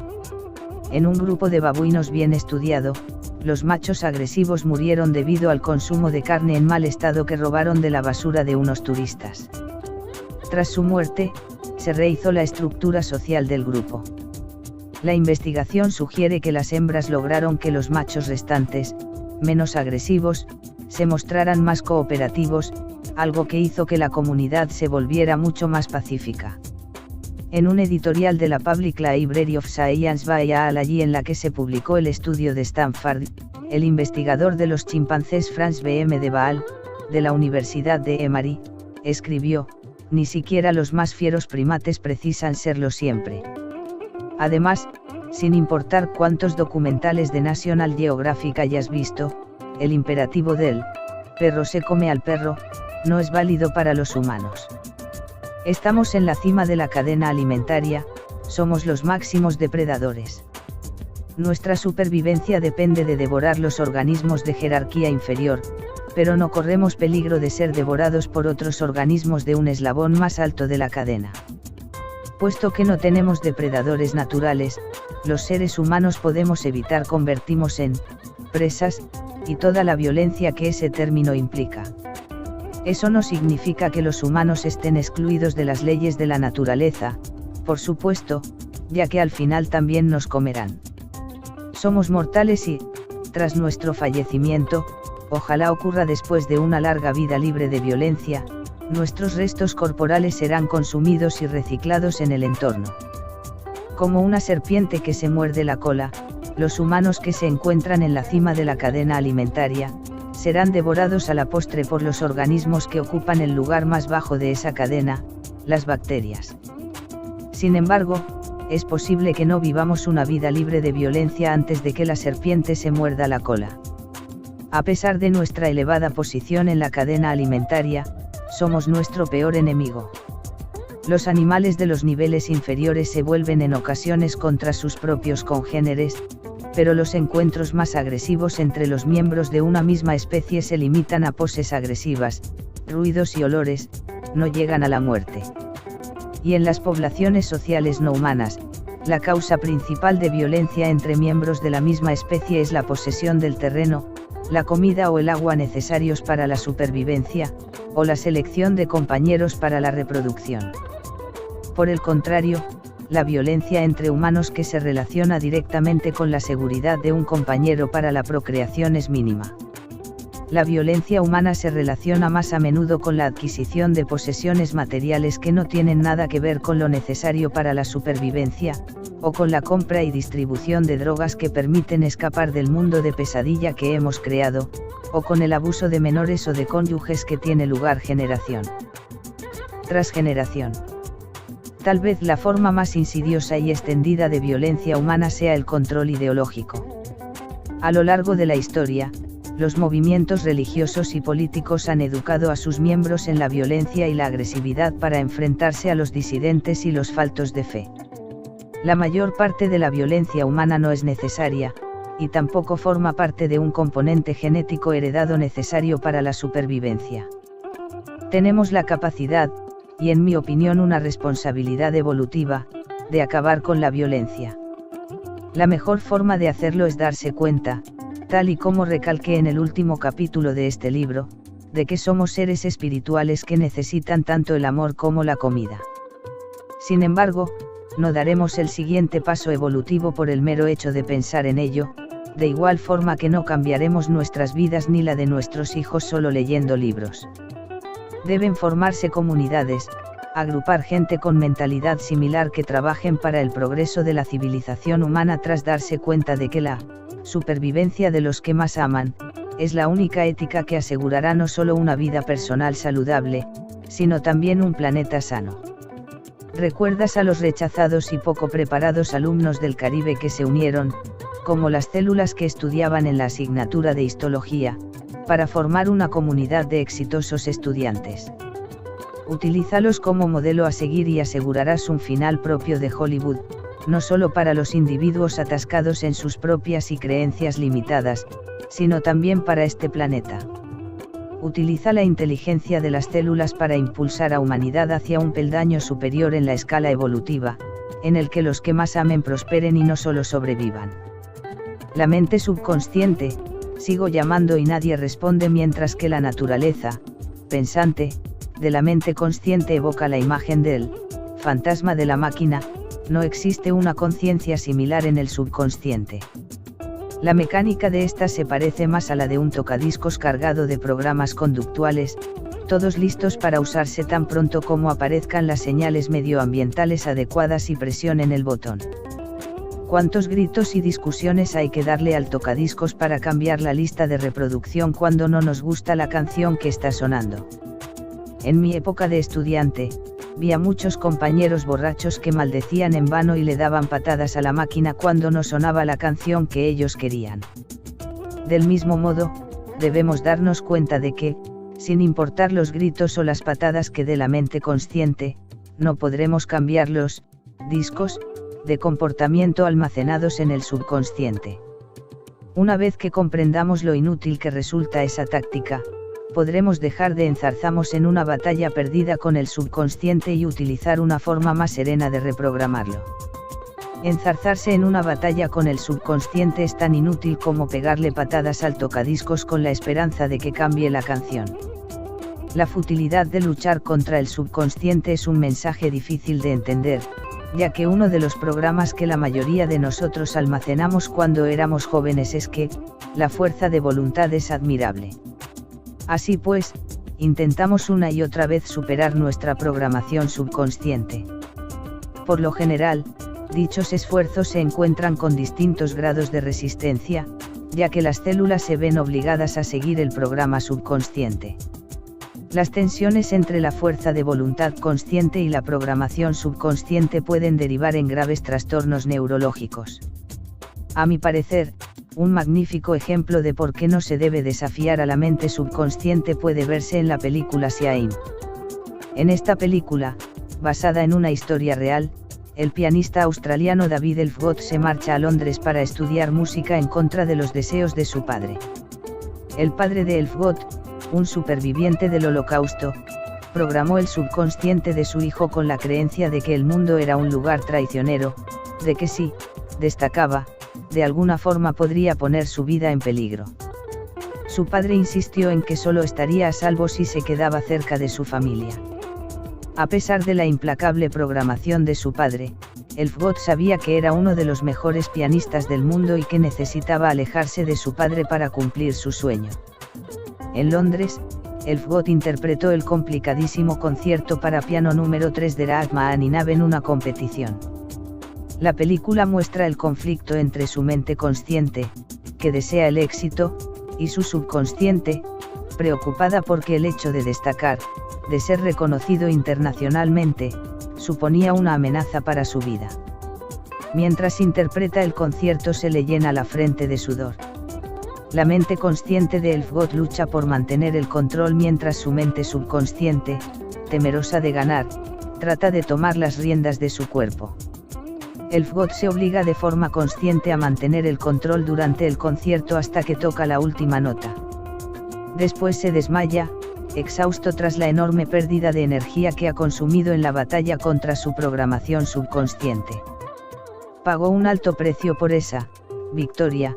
En un grupo de babuinos bien estudiado, los machos agresivos murieron debido al consumo de carne en mal estado que robaron de la basura de unos turistas. Tras su muerte, se rehizo la estructura social del grupo. La investigación sugiere que las hembras lograron que los machos restantes, menos agresivos, se mostraran más cooperativos, algo que hizo que la comunidad se volviera mucho más pacífica. En un editorial de la Public Library of Science Biology en la que se publicó el estudio de Stanford, el investigador de los chimpancés Franz B.M. de Waal, de la Universidad de Emory, escribió: "Ni siquiera los más fieros primates precisan serlo siempre". Además, sin importar cuántos documentales de National Geographic hayas visto, el imperativo del perro se come al perro no es válido para los humanos. Estamos en la cima de la cadena alimentaria, somos los máximos depredadores. Nuestra supervivencia depende de devorar los organismos de jerarquía inferior, pero no corremos peligro de ser devorados por otros organismos de un eslabón más alto de la cadena. Puesto que no tenemos depredadores naturales, los seres humanos podemos evitar convertirnos en presas, y toda la violencia que ese término implica. Eso no significa que los humanos estén excluidos de las leyes de la naturaleza, por supuesto, ya que al final también nos comerán. Somos mortales y, tras nuestro fallecimiento, ojalá ocurra después de una larga vida libre de violencia, nuestros restos corporales serán consumidos y reciclados en el entorno. Como una serpiente que se muerde la cola, los humanos que se encuentran en la cima de la cadena alimentaria, serán devorados a la postre por los organismos que ocupan el lugar más bajo de esa cadena, las bacterias. Sin embargo, es posible que no vivamos una vida libre de violencia antes de que la serpiente se muerda la cola. A pesar de nuestra elevada posición en la cadena alimentaria, somos nuestro peor enemigo. Los animales de los niveles inferiores se vuelven en ocasiones contra sus propios congéneres, pero los encuentros más agresivos entre los miembros de una misma especie se limitan a poses agresivas, ruidos y olores, no llegan a la muerte. Y en las poblaciones sociales no humanas, la causa principal de violencia entre miembros de la misma especie es la posesión del terreno, la comida o el agua necesarios para la supervivencia, o la selección de compañeros para la reproducción. Por el contrario, la violencia entre humanos que se relaciona directamente con la seguridad de un compañero para la procreación es mínima. La violencia humana se relaciona más a menudo con la adquisición de posesiones materiales que no tienen nada que ver con lo necesario para la supervivencia, o con la compra y distribución de drogas que permiten escapar del mundo de pesadilla que hemos creado, o con el abuso de menores o de cónyuges que tiene lugar generación tras generación. Tal vez la forma más insidiosa y extendida de violencia humana sea el control ideológico. A lo largo de la historia, los movimientos religiosos y políticos han educado a sus miembros en la violencia y la agresividad para enfrentarse a los disidentes y los faltos de fe. La mayor parte de la violencia humana no es necesaria, y tampoco forma parte de un componente genético heredado necesario para la supervivencia. Tenemos la capacidad, y en mi opinión una responsabilidad evolutiva, de acabar con la violencia. La mejor forma de hacerlo es darse cuenta, tal y como recalqué en el último capítulo de este libro, de que somos seres espirituales que necesitan tanto el amor como la comida. Sin embargo, no daremos el siguiente paso evolutivo por el mero hecho de pensar en ello, de igual forma que no cambiaremos nuestras vidas ni la de nuestros hijos solo leyendo libros. Deben formarse comunidades, agrupar gente con mentalidad similar que trabajen para el progreso de la civilización humana tras darse cuenta de que la supervivencia de los que más aman, es la única ética que asegurará no solo una vida personal saludable, sino también un planeta sano. ¿Recuerdas a los rechazados y poco preparados alumnos del Caribe que se unieron, como las células que estudiaban en la asignatura de histología, para formar una comunidad de exitosos estudiantes? Utilízalos como modelo a seguir y asegurarás un final propio de Hollywood, no solo para los individuos atascados en sus propias y creencias limitadas, sino también para este planeta. Utiliza la inteligencia de las células para impulsar a humanidad hacia un peldaño superior en la escala evolutiva, en el que los que más amen prosperen y no solo sobrevivan. La mente subconsciente, sigo llamando y nadie responde, mientras que la naturaleza, pensante, de la mente consciente evoca la imagen del fantasma de la máquina. No existe una conciencia similar en el subconsciente. La mecánica de esta se parece más a la de un tocadiscos cargado de programas conductuales, todos listos para usarse tan pronto como aparezcan las señales medioambientales adecuadas y presión en el botón. ¿Cuántos gritos y discusiones hay que darle al tocadiscos para cambiar la lista de reproducción cuando no nos gusta la canción que está sonando? En mi época de estudiante, vi a muchos compañeros borrachos que maldecían en vano y le daban patadas a la máquina cuando no sonaba la canción que ellos querían. Del mismo modo, debemos darnos cuenta de que, sin importar los gritos o las patadas que dé la mente consciente, no podremos cambiar los discos de comportamiento almacenados en el subconsciente. Una vez que comprendamos lo inútil que resulta esa táctica, podremos dejar de enzarzarnos en una batalla perdida con el subconsciente y utilizar una forma más serena de reprogramarlo. Enzarzarse en una batalla con el subconsciente es tan inútil como pegarle patadas al tocadiscos con la esperanza de que cambie la canción. La futilidad de luchar contra el subconsciente es un mensaje difícil de entender, ya que uno de los programas que la mayoría de nosotros almacenamos cuando éramos jóvenes es que, la fuerza de voluntad es admirable. Así pues, intentamos una y otra vez superar nuestra programación subconsciente. Por lo general, dichos esfuerzos se encuentran con distintos grados de resistencia, ya que las células se ven obligadas a seguir el programa subconsciente. Las tensiones entre la fuerza de voluntad consciente y la programación subconsciente pueden derivar en graves trastornos neurológicos. A mi parecer, un magnífico ejemplo de por qué no se debe desafiar a la mente subconsciente puede verse en la película Siaim. En esta película, basada en una historia real, el pianista australiano David Elfgott se marcha a Londres para estudiar música en contra de los deseos de su padre. El padre de Elfgott, un superviviente del Holocausto, programó el subconsciente de su hijo con la creencia de que el mundo era un lugar traicionero, de que si destacaba, de alguna forma podría poner su vida en peligro. Su padre insistió en que solo estaría a salvo si se quedaba cerca de su familia. A pesar de la implacable programación de su padre, Elfgott sabía que era uno de los mejores pianistas del mundo y que necesitaba alejarse de su padre para cumplir su sueño. En Londres, Elfgott interpretó el complicadísimo concierto para piano número 3 de Rachmaninoff en una competición. La película muestra el conflicto entre su mente consciente, que desea el éxito, y su subconsciente, preocupada porque el hecho de destacar, de ser reconocido internacionalmente, suponía una amenaza para su vida. Mientras interpreta el concierto se le llena la frente de sudor. La mente consciente de Elfgott lucha por mantener el control mientras su mente subconsciente, temerosa de ganar, trata de tomar las riendas de su cuerpo. Elfgott se obliga de forma consciente a mantener el control durante el concierto hasta que toca la última nota. Después se desmaya, exhausto tras la enorme pérdida de energía que ha consumido en la batalla contra su programación subconsciente. Pagó un alto precio por esa victoria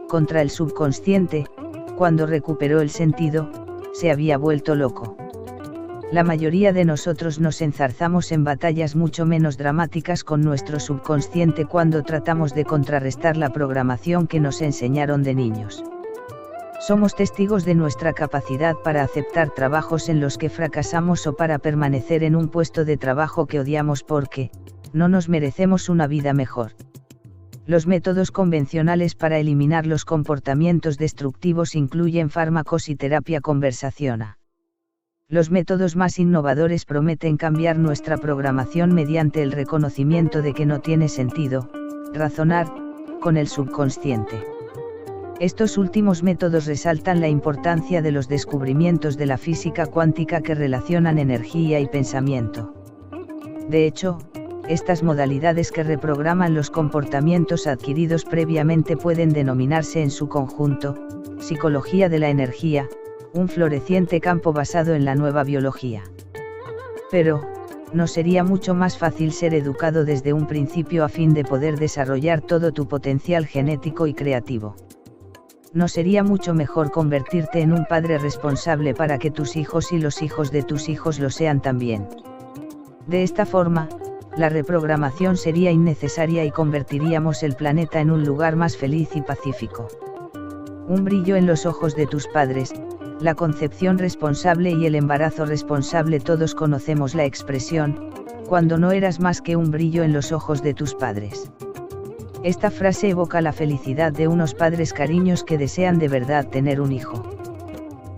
contra el subconsciente. Cuando recuperó el sentido, se había vuelto loco. La mayoría de nosotros nos enzarzamos en batallas mucho menos dramáticas con nuestro subconsciente cuando tratamos de contrarrestar la programación que nos enseñaron de niños. Somos testigos de nuestra capacidad para aceptar trabajos en los que fracasamos o para permanecer en un puesto de trabajo que odiamos porque no nos merecemos una vida mejor. Los métodos convencionales para eliminar los comportamientos destructivos incluyen fármacos y terapia conversacional. Los métodos más innovadores prometen cambiar nuestra programación mediante el reconocimiento de que no tiene sentido razonar con el subconsciente. Estos últimos métodos resaltan la importancia de los descubrimientos de la física cuántica que relacionan energía y pensamiento. De hecho, estas modalidades que reprograman los comportamientos adquiridos previamente pueden denominarse en su conjunto, psicología de la energía, un floreciente campo basado en la nueva biología. Pero, ¿no sería mucho más fácil ser educado desde un principio a fin de poder desarrollar todo tu potencial genético y creativo? ¿No sería mucho mejor convertirte en un padre responsable para que tus hijos y los hijos de tus hijos lo sean también? De esta forma, la reprogramación sería innecesaria y convertiríamos el planeta en un lugar más feliz y pacífico. Un brillo en los ojos de tus padres, la concepción responsable y el embarazo responsable. Todos conocemos la expresión, cuando no eras más que un brillo en los ojos de tus padres. Esta frase evoca la felicidad de unos padres cariños que desean de verdad tener un hijo.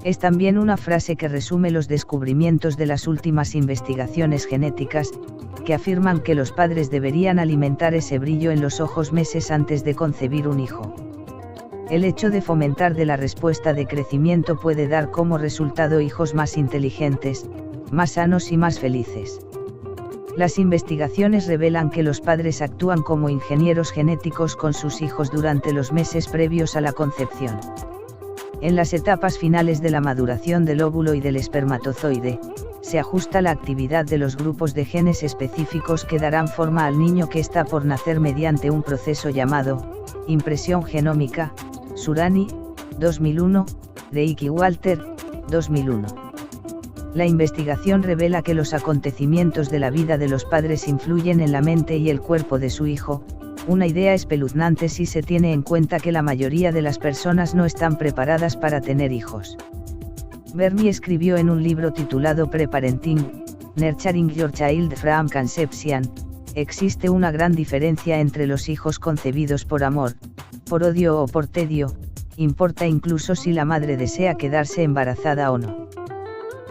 Es también una frase que resume los descubrimientos de las últimas investigaciones genéticas, que afirman que los padres deberían alimentar ese brillo en los ojos meses antes de concebir un hijo. El hecho de fomentar de la respuesta de crecimiento puede dar como resultado hijos más inteligentes, más sanos y más felices. Las investigaciones revelan que los padres actúan como ingenieros genéticos con sus hijos durante los meses previos a la concepción. En las etapas finales de la maduración del óvulo y del espermatozoide, se ajusta la actividad de los grupos de genes específicos que darán forma al niño que está por nacer mediante un proceso llamado impresión genómica. Surani, 2001, Reiki Walter, 2001. La investigación revela que los acontecimientos de la vida de los padres influyen en la mente y el cuerpo de su hijo, una idea espeluznante si se tiene en cuenta que la mayoría de las personas no están preparadas para tener hijos. Bernie escribió en un libro titulado Pre-Parenting, Nurturing Your Child from Conception, existe una gran diferencia entre los hijos concebidos por amor, por odio o por tedio, importa incluso si la madre desea quedarse embarazada o no.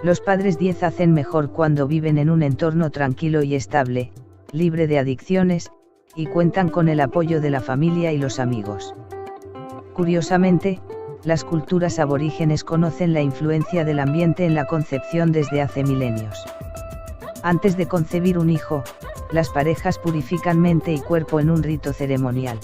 Los padres 10 hacen mejor cuando viven en un entorno tranquilo y estable, libre de adicciones, y cuentan con el apoyo de la familia y los amigos. Curiosamente, las culturas aborígenes conocen la influencia del ambiente en la concepción desde hace milenios. Antes de concebir un hijo, las parejas purifican mente y cuerpo en un rito ceremonial.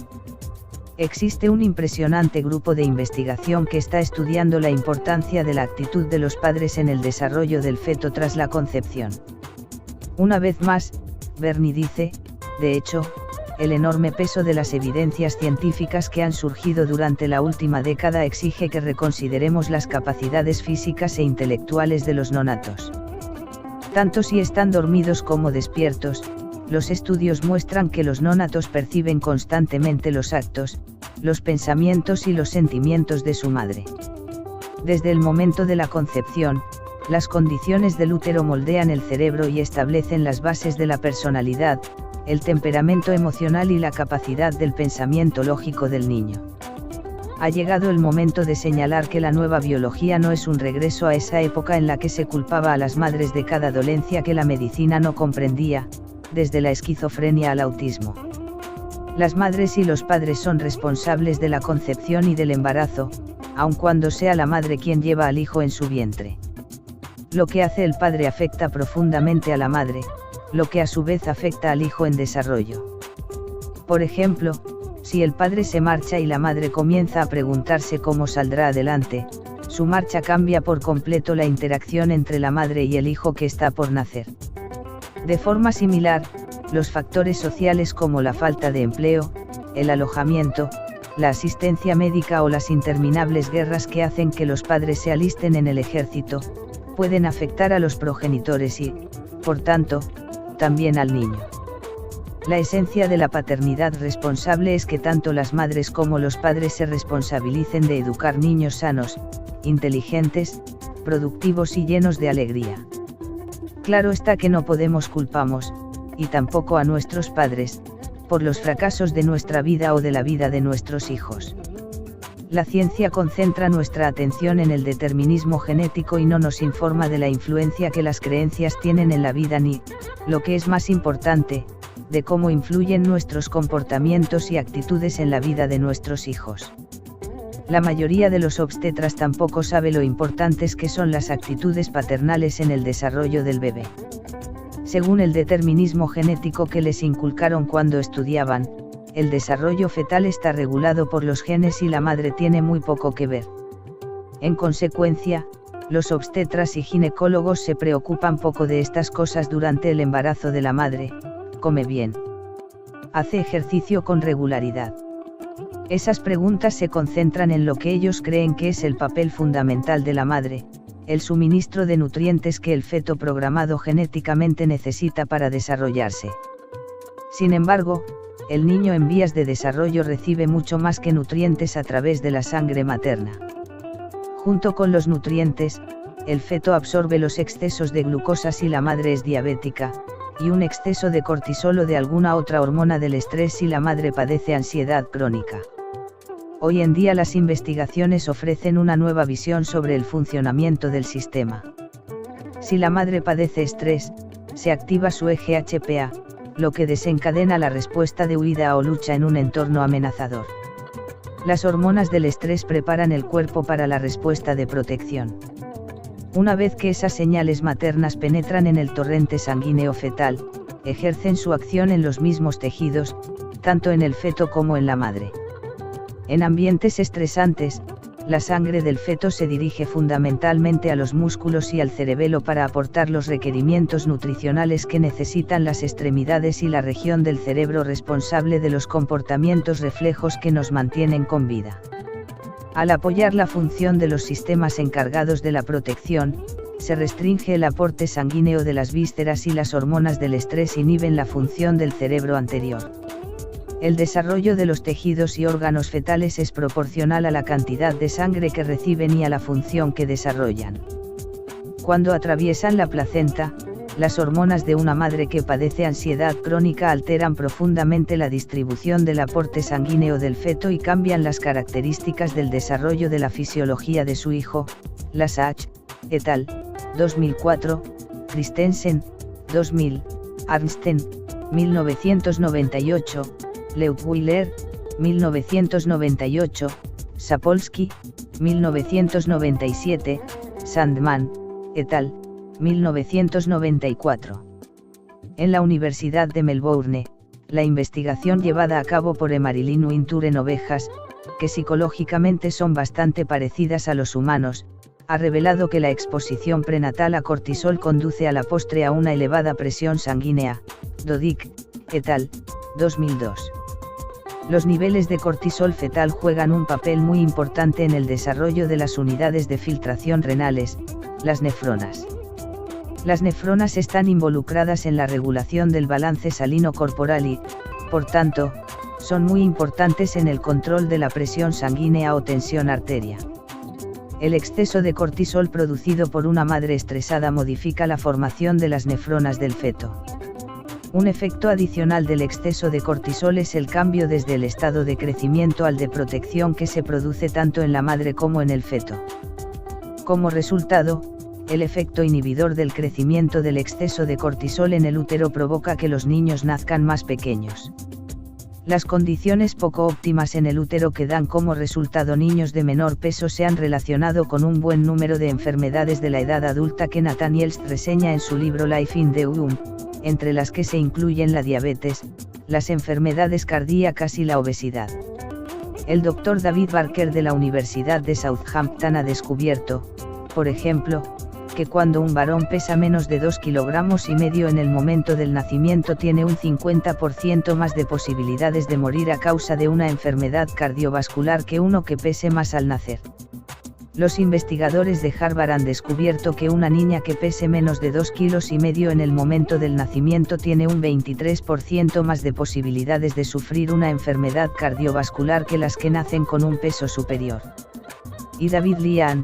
Existe un impresionante grupo de investigación que está estudiando la importancia de la actitud de los padres en el desarrollo del feto tras la concepción. Una vez más, Bernie dice, de hecho, el enorme peso de las evidencias científicas que han surgido durante la última década exige que reconsideremos las capacidades físicas e intelectuales de los nonatos. Tanto si están dormidos como despiertos, los estudios muestran que los nonatos perciben constantemente los actos, los pensamientos y los sentimientos de su madre. Desde el momento de la concepción, las condiciones del útero moldean el cerebro y establecen las bases de la personalidad, el temperamento emocional y la capacidad del pensamiento lógico del niño. Ha llegado el momento de señalar que la nueva biología no es un regreso a esa época en la que se culpaba a las madres de cada dolencia que la medicina no comprendía, desde la esquizofrenia al autismo. Las madres y los padres son responsables de la concepción y del embarazo, aun cuando sea la madre quien lleva al hijo en su vientre. Lo que hace el padre afecta profundamente a la madre, lo que a su vez afecta al hijo en desarrollo. Por ejemplo, si el padre se marcha y la madre comienza a preguntarse cómo saldrá adelante, su marcha cambia por completo la interacción entre la madre y el hijo que está por nacer. De forma similar, los factores sociales como la falta de empleo, el alojamiento, la asistencia médica o las interminables guerras que hacen que los padres se alisten en el ejército, pueden afectar a los progenitores y, por tanto, también al niño. La esencia de la paternidad responsable es que tanto las madres como los padres se responsabilicen de educar niños sanos, inteligentes, productivos y llenos de alegría. Claro está que no podemos culpamos, y tampoco a nuestros padres, por los fracasos de nuestra vida o de la vida de nuestros hijos. La ciencia concentra nuestra atención en el determinismo genético y no nos informa de la influencia que las creencias tienen en la vida ni, lo que es más importante, de cómo influyen nuestros comportamientos y actitudes en la vida de nuestros hijos. La mayoría de los obstetras tampoco sabe lo importantes que son las actitudes paternales en el desarrollo del bebé. Según el determinismo genético que les inculcaron cuando estudiaban, el desarrollo fetal está regulado por los genes y la madre tiene muy poco que ver. En consecuencia, Los obstetras y ginecólogos se preocupan poco de estas cosas durante el embarazo de la madre. Come bien. Hace ejercicio con regularidad. Esas preguntas se concentran en lo que ellos creen que es el papel fundamental de la madre, el suministro de nutrientes que el feto programado genéticamente necesita para desarrollarse. Sin embargo, el niño en vías de desarrollo recibe mucho más que nutrientes a través de la sangre materna. Junto con los nutrientes, el feto absorbe los excesos de glucosa si la madre es diabética, y un exceso de cortisol o de alguna otra hormona del estrés si la madre padece ansiedad crónica. Hoy en día las investigaciones ofrecen una nueva visión sobre el funcionamiento del sistema. Si la madre padece estrés, se activa su eje HPA, lo que desencadena la respuesta de huida o lucha en un entorno amenazador. Las hormonas del estrés preparan el cuerpo para la respuesta de protección. Una vez que esas señales maternas penetran en el torrente sanguíneo fetal, ejercen su acción en los mismos tejidos, tanto en el feto como en la madre. En ambientes estresantes, la sangre del feto se dirige fundamentalmente a los músculos y al cerebelo para aportar los requerimientos nutricionales que necesitan las extremidades y la región del cerebro responsable de los comportamientos reflejos que nos mantienen con vida. Al apoyar la función de los sistemas encargados de la protección, se restringe el aporte sanguíneo de las vísceras y las hormonas del estrés inhiben la función del cerebro anterior. El desarrollo de los tejidos y órganos fetales es proporcional a la cantidad de sangre que reciben y a la función que desarrollan. Cuando atraviesan la placenta, las hormonas de una madre que padece ansiedad crónica alteran profundamente la distribución del aporte sanguíneo del feto y cambian las características del desarrollo de la fisiología de su hijo. Lasage, et al. 2004, Christensen, 2000, Arnsten, 1998, Leutwiler, 1998, Sapolsky, 1997, Sandman, et al., 1994. En la Universidad de Melbourne, la investigación llevada a cabo por Emarilyn Wintour en ovejas, que psicológicamente son bastante parecidas a los humanos, ha revelado que la exposición prenatal a cortisol conduce a la postre a una elevada presión sanguínea. Dodik, et al., 2002. Los niveles de cortisol fetal juegan un papel muy importante en el desarrollo de las unidades de filtración renales, las nefronas. Las nefronas están involucradas en la regulación del balance salino corporal y, por tanto, son muy importantes en el control de la presión sanguínea o tensión arteria. El exceso de cortisol producido por una madre estresada modifica la formación de las nefronas del feto. Un efecto adicional del exceso de cortisol es el cambio desde el estado de crecimiento al de protección que se produce tanto en la madre como en el feto. Como resultado, el efecto inhibidor del crecimiento del exceso de cortisol en el útero provoca que los niños nazcan más pequeños. Las condiciones poco óptimas en el útero que dan como resultado niños de menor peso se han relacionado con un buen número de enfermedades de la edad adulta que Nathaniels reseña en su libro Life in the Womb, entre las que se incluyen la diabetes, las enfermedades cardíacas y la obesidad. El Dr. David Barker de la Universidad de Southampton ha descubierto, por ejemplo, que cuando un varón pesa menos de 2,5 kilogramos en el momento del nacimiento tiene un 50% más de posibilidades de morir a causa de una enfermedad cardiovascular que uno que pese más al nacer. Los investigadores de Harvard han descubierto que una niña que pese menos de 2,5 kilos en el momento del nacimiento tiene un 23% más de posibilidades de sufrir una enfermedad cardiovascular que las que nacen con un peso superior. Y David Lian,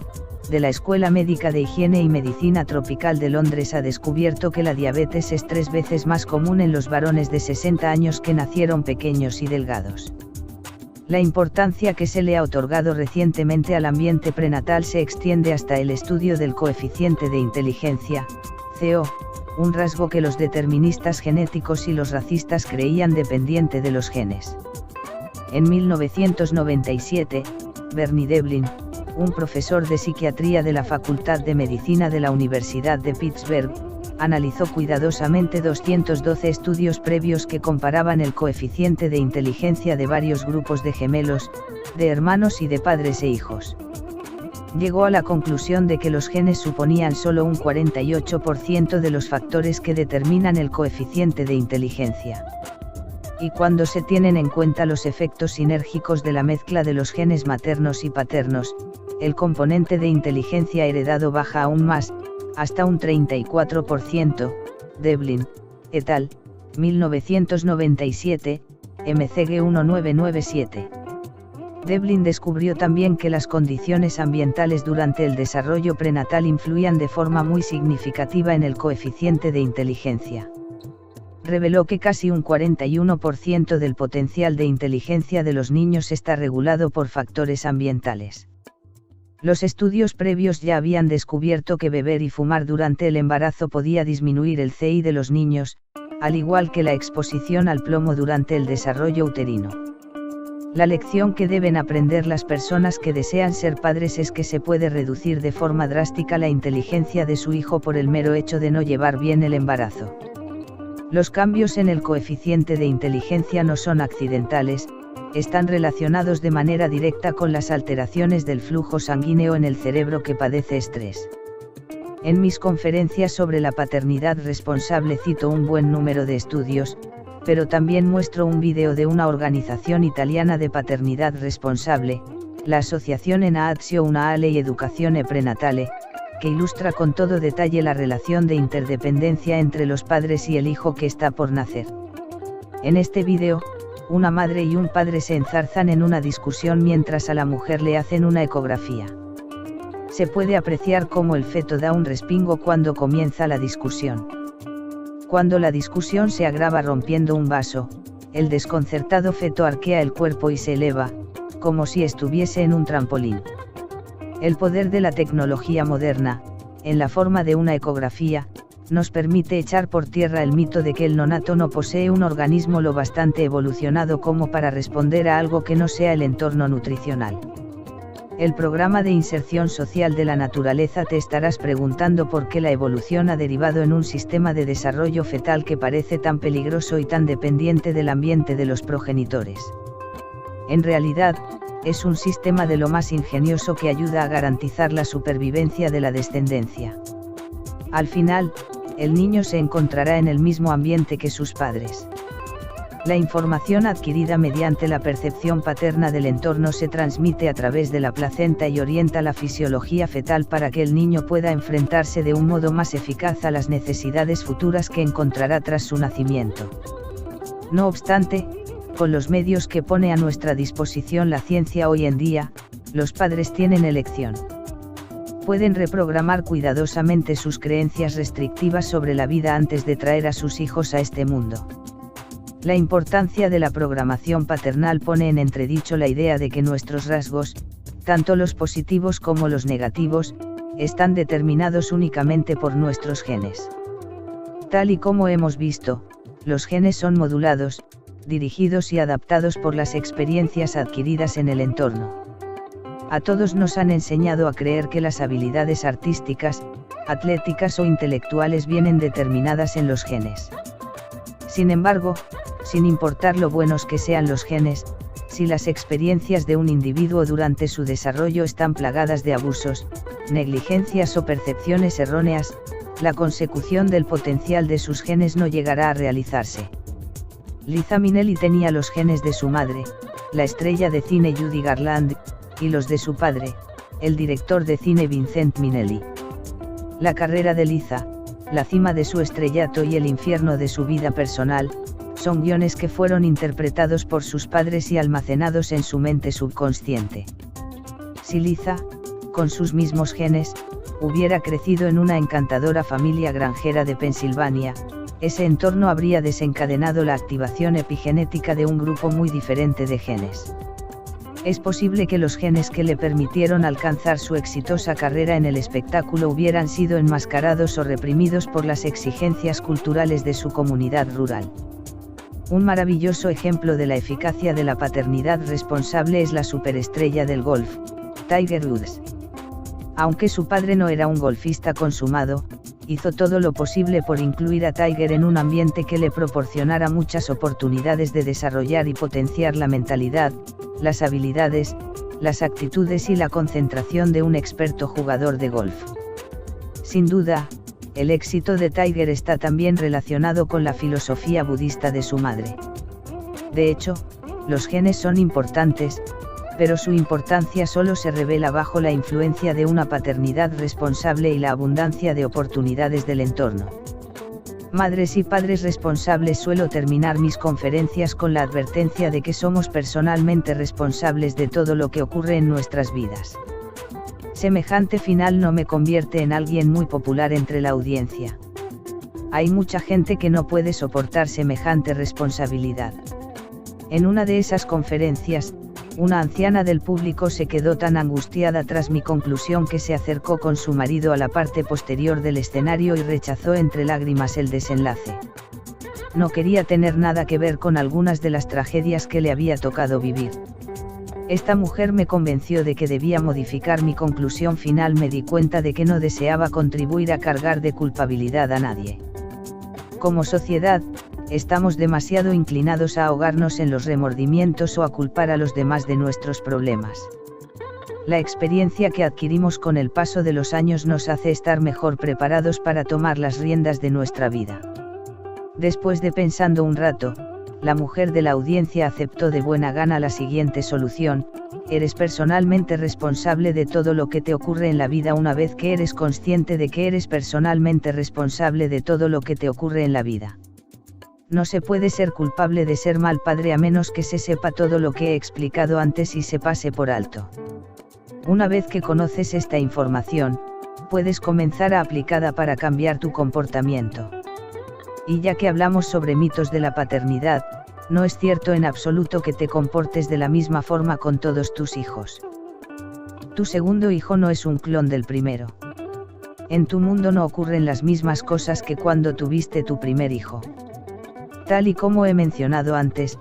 de la Escuela Médica de Higiene y Medicina Tropical de Londres, ha descubierto que la diabetes es 3 veces más común en los varones de 60 años que nacieron pequeños y delgados. La importancia que se le ha otorgado recientemente al ambiente prenatal se extiende hasta el estudio del coeficiente de inteligencia, CO, un rasgo que los deterministas genéticos y los racistas creían dependiente de los genes. En 1997, Bernie Devlin, un profesor de psiquiatría de la Facultad de Medicina de la Universidad de Pittsburgh, analizó cuidadosamente 212 estudios previos que comparaban el coeficiente de inteligencia de varios grupos de gemelos, de hermanos y de padres e hijos. llegó a la conclusión de que los genes suponían solo un 48% de los factores que determinan el coeficiente de inteligencia. Y cuando se tienen en cuenta los efectos sinérgicos de la mezcla de los genes maternos y paternos, el componente de inteligencia heredado baja aún más, hasta un 34%, Devlin, et al., 1997, MCG 1997. Devlin descubrió también que las condiciones ambientales durante el desarrollo prenatal influían de forma muy significativa en el coeficiente de inteligencia. Reveló que casi un 41% del potencial de inteligencia de los niños está regulado por factores ambientales. Los estudios previos ya habían descubierto que beber y fumar durante el embarazo podía disminuir el CI de los niños, al igual que la exposición al plomo durante el desarrollo uterino. La lección que deben aprender las personas que desean ser padres es que se puede reducir de forma drástica la inteligencia de su hijo por el mero hecho de no llevar bien el embarazo. Los cambios en el coeficiente de inteligencia no son accidentales, están relacionados de manera directa con las alteraciones del flujo sanguíneo en el cerebro que padece estrés. En mis conferencias sobre la paternidad responsable cito un buen número de estudios, pero también muestro un vídeo de una organización italiana de paternidad responsable, la Asociazione Nazionale di Educazione Prenatale, que ilustra con todo detalle la relación de interdependencia entre los padres y el hijo que está por nacer. En este vídeo, una madre y un padre se enzarzan en una discusión mientras a la mujer le hacen una ecografía. Se puede apreciar cómo el feto da un respingo cuando comienza la discusión. Cuando la discusión se agrava rompiendo un vaso, el desconcertado feto arquea el cuerpo y se eleva, como si estuviese en un trampolín. El poder de la tecnología moderna, en la forma de una ecografía, nos permite echar por tierra el mito de que el nonato no posee un organismo lo bastante evolucionado como para responder a algo que no sea el entorno nutricional. El programa de inserción social de la naturaleza te estarás preguntando por qué la evolución ha derivado en un sistema de desarrollo fetal que parece tan peligroso y tan dependiente del ambiente de los progenitores. En realidad, es un sistema de lo más ingenioso que ayuda a garantizar la supervivencia de la descendencia. Al final, el niño se encontrará en el mismo ambiente que sus padres. La información adquirida mediante la percepción paterna del entorno se transmite a través de la placenta y orienta la fisiología fetal para que el niño pueda enfrentarse de un modo más eficaz a las necesidades futuras que encontrará tras su nacimiento. No obstante, con los medios que pone a nuestra disposición la ciencia hoy en día, los padres tienen elección. Pueden reprogramar cuidadosamente sus creencias restrictivas sobre la vida antes de traer a sus hijos a este mundo. La importancia de la programación paternal pone en entredicho la idea de que nuestros rasgos, tanto los positivos como los negativos, están determinados únicamente por nuestros genes. Tal y como hemos visto, los genes son modulados, dirigidos y adaptados por las experiencias adquiridas en el entorno. A todos nos han enseñado a creer que las habilidades artísticas, atléticas o intelectuales vienen determinadas en los genes. Sin embargo, sin importar lo buenos que sean los genes, si las experiencias de un individuo durante su desarrollo están plagadas de abusos, negligencias o percepciones erróneas, la consecución del potencial de sus genes no llegará a realizarse. Liza Minnelli tenía los genes de su madre, la estrella de cine Judy Garland, y los de su padre, el director de cine Vincent Minnelli. La carrera de Liza, la cima de su estrellato y el infierno de su vida personal, son guiones que fueron interpretados por sus padres y almacenados en su mente subconsciente. Si Liza, con sus mismos genes, hubiera crecido en una encantadora familia granjera de Pensilvania, ese entorno habría desencadenado la activación epigenética de un grupo muy diferente de genes. Es posible que los genes que le permitieron alcanzar su exitosa carrera en el espectáculo hubieran sido enmascarados o reprimidos por las exigencias culturales de su comunidad rural. Un maravilloso ejemplo de la eficacia de la paternidad responsable es la superestrella del golf, Tiger Woods. Aunque su padre no era un golfista consumado, hizo todo lo posible por incluir a Tiger en un ambiente que le proporcionara muchas oportunidades de desarrollar y potenciar la mentalidad, las habilidades, las actitudes y la concentración de un experto jugador de golf. Sin duda, el éxito de Tiger está también relacionado con la filosofía budista de su madre. De hecho, los genes son importantes, pero su importancia solo se revela bajo la influencia de una paternidad responsable y la abundancia de oportunidades del entorno. Madres y padres responsables. Suelo terminar mis conferencias con la advertencia de que somos personalmente responsables de todo lo que ocurre en nuestras vidas. Semejante final no me convierte en alguien muy popular entre la audiencia. Hay mucha gente que no puede soportar semejante responsabilidad. En una de esas conferencias, una anciana del público se quedó tan angustiada tras mi conclusión que se acercó con su marido a la parte posterior del escenario y rechazó entre lágrimas el desenlace. No quería tener nada que ver con algunas de las tragedias que le había tocado vivir. Esta mujer me convenció de que debía modificar mi conclusión final. Me di cuenta de que no deseaba contribuir a cargar de culpabilidad a nadie. Como sociedad, estamos demasiado inclinados a ahogarnos en los remordimientos o a culpar a los demás de nuestros problemas. La experiencia que adquirimos con el paso de los años nos hace estar mejor preparados para tomar las riendas de nuestra vida. Después de pensando un rato, la mujer de la audiencia aceptó de buena gana la siguiente solución: eres personalmente responsable de todo lo que te ocurre en la vida. Una vez que eres consciente de que eres personalmente responsable de todo lo que te ocurre en la vida, no se puede ser culpable de ser mal padre a menos que se sepa todo lo que he explicado antes y se pase por alto. Una vez que conoces esta información, puedes comenzar a aplicarla para cambiar tu comportamiento. Y ya que hablamos sobre mitos de la paternidad, no es cierto en absoluto que te comportes de la misma forma con todos tus hijos. Tu segundo hijo no es un clon del primero. En tu mundo no ocurren las mismas cosas que cuando tuviste tu primer hijo. Tal y como he mencionado antes,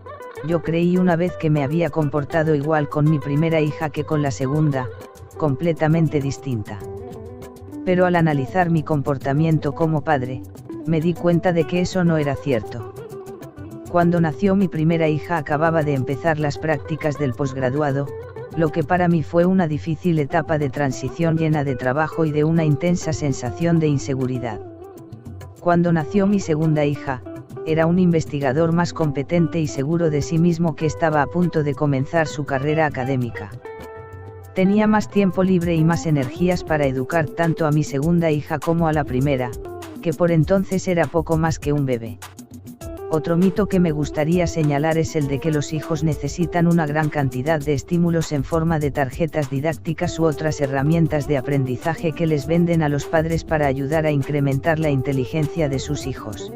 yo creí una vez que me había comportado igual con mi primera hija que con la segunda, completamente distinta. Pero al analizar mi comportamiento como padre, me di cuenta de que eso no era cierto. Cuando nació mi primera hija acababa de empezar las prácticas del posgraduado, lo que para mí fue una difícil etapa de transición llena de trabajo y de una intensa sensación de inseguridad. Cuando nació mi segunda hija, era un investigador más competente y seguro de sí mismo que estaba a punto de comenzar su carrera académica. Tenía más tiempo libre y más energías para educar tanto a mi segunda hija como a la primera, que por entonces era poco más que un bebé. Otro mito que me gustaría señalar es el de que los hijos necesitan una gran cantidad de estímulos en forma de tarjetas didácticas u otras herramientas de aprendizaje que les venden a los padres para ayudar a incrementar la inteligencia de sus hijos.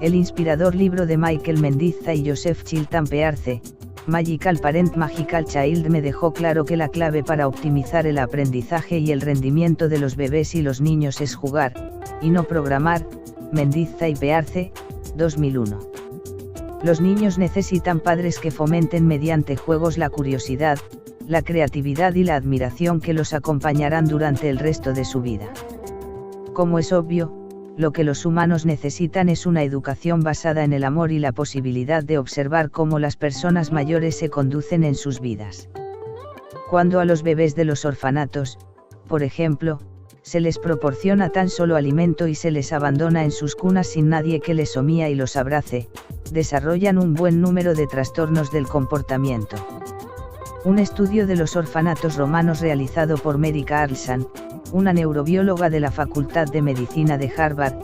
El inspirador libro de Michael Mendiza y Joseph Chilton Pearce, Magical Parent Magical Child, me dejó claro que la clave para optimizar el aprendizaje y el rendimiento de los bebés y los niños es jugar, y no programar. Mendiza y Pearce, 2001. Los niños necesitan padres que fomenten mediante juegos la curiosidad, la creatividad y la admiración que los acompañarán durante el resto de su vida. Como es obvio, lo que los humanos necesitan es una educación basada en el amor y la posibilidad de observar cómo las personas mayores se conducen en sus vidas. Cuando a los bebés de los orfanatos, por ejemplo, se les proporciona tan solo alimento y se les abandona en sus cunas sin nadie que les omía y los abrace, desarrollan un buen número de trastornos del comportamiento. Un estudio de los orfanatos romanos realizado por Mary Carlson, una neurobióloga de la Facultad de Medicina de Harvard,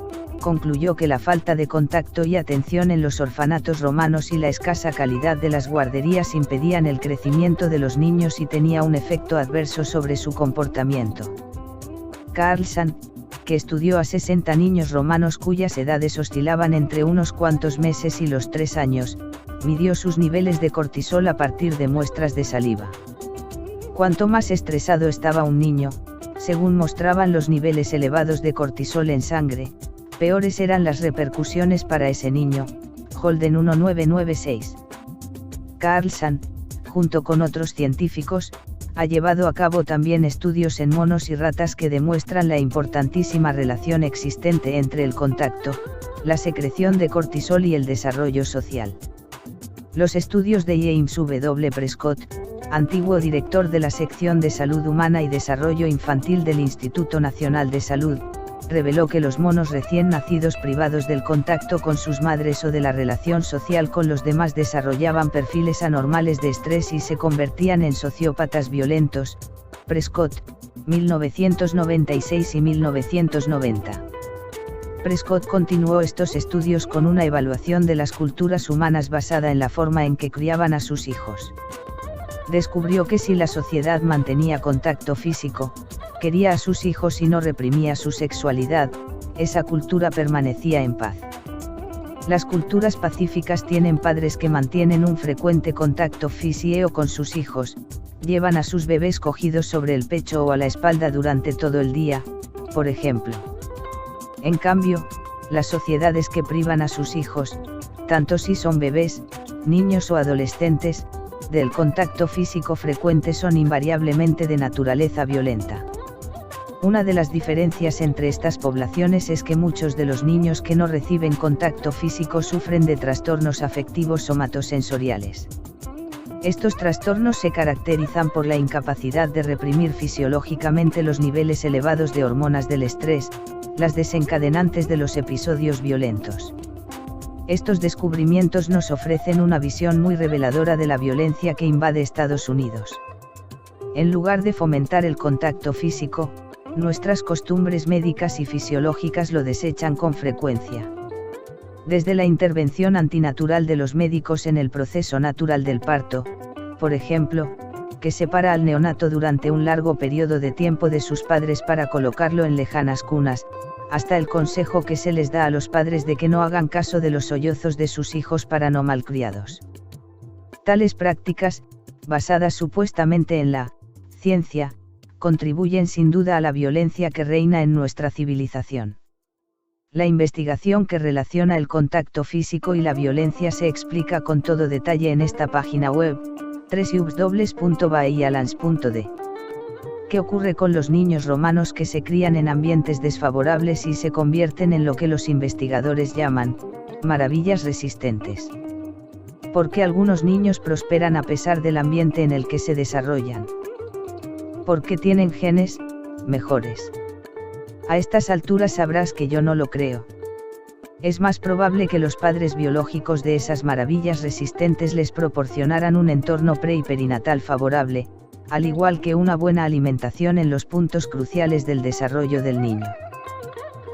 concluyó que la falta de contacto y atención en los orfanatos romanos y la escasa calidad de las guarderías impedían el crecimiento de los niños y tenía un efecto adverso sobre su comportamiento. Carlson, que estudió a 60 niños romanos cuyas edades oscilaban entre unos cuantos meses y los 3 años, midió sus niveles de cortisol a partir de muestras de saliva. Cuanto más estresado estaba un niño, según mostraban los niveles elevados de cortisol en sangre, peores eran las repercusiones para ese niño. Holden 1996. Carlson, junto con otros científicos, ha llevado a cabo también estudios en monos y ratas que demuestran la importantísima relación existente entre el contacto, la secreción de cortisol y el desarrollo social. Los estudios de James W. Prescott, antiguo director de la sección de Salud Humana y Desarrollo Infantil del Instituto Nacional de Salud, reveló que los monos recién nacidos privados del contacto con sus madres o de la relación social con los demás desarrollaban perfiles anormales de estrés y se convertían en sociópatas violentos. Prescott, 1996 y 1990. Prescott continuó estos estudios con una evaluación de las culturas humanas basada en la forma en que criaban a sus hijos. Descubrió que si la sociedad mantenía contacto físico, quería a sus hijos y no reprimía su sexualidad, esa cultura permanecía en paz. Las culturas pacíficas tienen padres que mantienen un frecuente contacto físico con sus hijos, llevan a sus bebés cogidos sobre el pecho o a la espalda durante todo el día, por ejemplo. En cambio, las sociedades que privan a sus hijos, tanto si son bebés, niños o adolescentes, del contacto físico frecuente son invariablemente de naturaleza violenta. Una de las diferencias entre estas poblaciones es que muchos de los niños que no reciben contacto físico sufren de trastornos afectivos somatosensoriales. Estos trastornos se caracterizan por la incapacidad de reprimir fisiológicamente los niveles elevados de hormonas del estrés, las desencadenantes de los episodios violentos. Estos descubrimientos nos ofrecen una visión muy reveladora de la violencia que invade Estados Unidos. En lugar de fomentar el contacto físico, nuestras costumbres médicas y fisiológicas lo desechan con frecuencia. Desde la intervención antinatural de los médicos en el proceso natural del parto, por ejemplo, que separa al neonato durante un largo periodo de tiempo de sus padres para colocarlo en lejanas cunas, hasta el consejo que se les da a los padres de que no hagan caso de los sollozos de sus hijos para no malcriados. Tales prácticas, basadas supuestamente en la ciencia, contribuyen sin duda a la violencia que reina en nuestra civilización. La investigación que relaciona el contacto físico y la violencia se explica con todo detalle en esta página web, www.bahíalands.de. ¿Qué ocurre con los niños romanos que se crían en ambientes desfavorables y se convierten en lo que los investigadores llaman maravillas resistentes? ¿Por qué algunos niños prosperan a pesar del ambiente en el que se desarrollan? ¿Por qué tienen genes mejores? A estas alturas sabrás que yo no lo creo. Es más probable que los padres biológicos de esas maravillas resistentes les proporcionaran un entorno pre y perinatal favorable, al igual que una buena alimentación en los puntos cruciales del desarrollo del niño.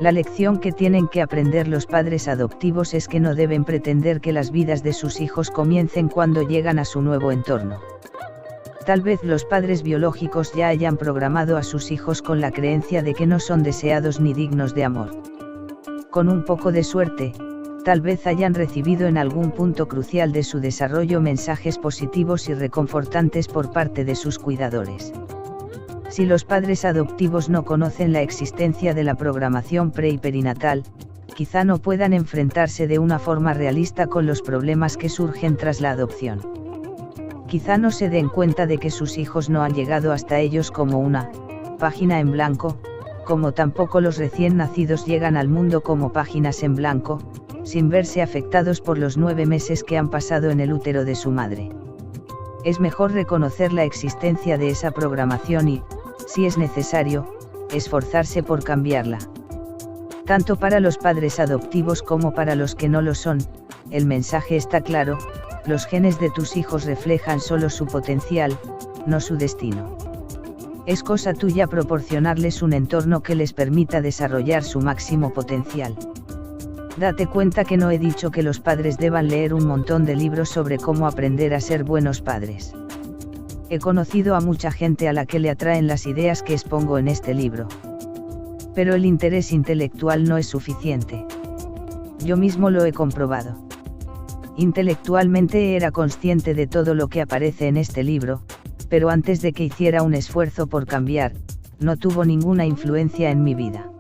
La lección que tienen que aprender los padres adoptivos es que no deben pretender que las vidas de sus hijos comiencen cuando llegan a su nuevo entorno. Tal vez los padres biológicos ya hayan programado a sus hijos con la creencia de que no son deseados ni dignos de amor. Con un poco de suerte, tal vez hayan recibido en algún punto crucial de su desarrollo mensajes positivos y reconfortantes por parte de sus cuidadores. Si los padres adoptivos no conocen la existencia de la programación pre y perinatal, quizá no puedan enfrentarse de una forma realista con los problemas que surgen tras la adopción. Quizá no se den cuenta de que sus hijos no han llegado hasta ellos como una página en blanco, como tampoco los recién nacidos llegan al mundo como páginas en blanco, sin verse afectados por los 9 meses que han pasado en el útero de su madre. Es mejor reconocer la existencia de esa programación y, si es necesario, esforzarse por cambiarla. Tanto para los padres adoptivos como para los que no lo son, el mensaje está claro: los genes de tus hijos reflejan solo su potencial, no su destino. Es cosa tuya proporcionarles un entorno que les permita desarrollar su máximo potencial. Date cuenta que no he dicho que los padres deban leer un montón de libros sobre cómo aprender a ser buenos padres. He conocido a mucha gente a la que le atraen las ideas que expongo en este libro. Pero el interés intelectual no es suficiente. Yo mismo lo he comprobado. Intelectualmente era consciente de todo lo que aparece en este libro, pero antes de que hiciera un esfuerzo por cambiar, no tuvo ninguna influencia en mi vida.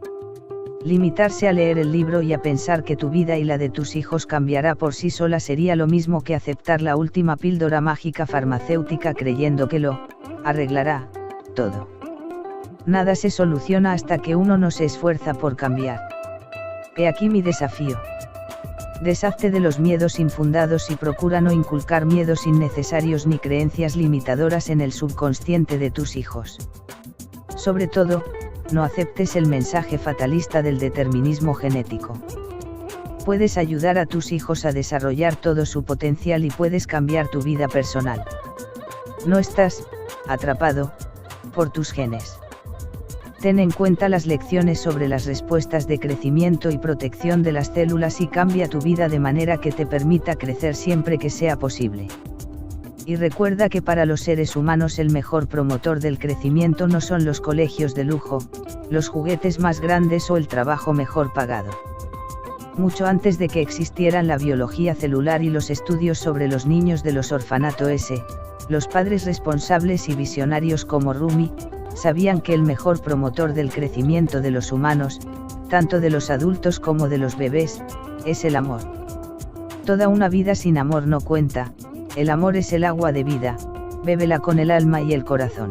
Limitarse a leer el libro y a pensar que tu vida y la de tus hijos cambiará por sí sola sería lo mismo que aceptar la última píldora mágica farmacéutica creyendo que lo arreglará todo. Nada se soluciona hasta que uno no se esfuerza por cambiar. He aquí mi desafío. Deshazte de los miedos infundados y procura no inculcar miedos innecesarios ni creencias limitadoras en el subconsciente de tus hijos. Sobre todo, no aceptes el mensaje fatalista del determinismo genético. Puedes ayudar a tus hijos a desarrollar todo su potencial y puedes cambiar tu vida personal. No estás atrapado por tus genes. Ten en cuenta las lecciones sobre las respuestas de crecimiento y protección de las células y cambia tu vida de manera que te permita crecer siempre que sea posible. Y recuerda que para los seres humanos el mejor promotor del crecimiento no son los colegios de lujo, los juguetes más grandes o el trabajo mejor pagado. Mucho antes de que existieran la biología celular y los estudios sobre los niños de los orfanatos, los padres responsables y visionarios como Rumi, sabían que el mejor promotor del crecimiento de los humanos, tanto de los adultos como de los bebés, es el amor. Toda una vida sin amor no cuenta, el amor es el agua de vida, bébela con el alma y el corazón.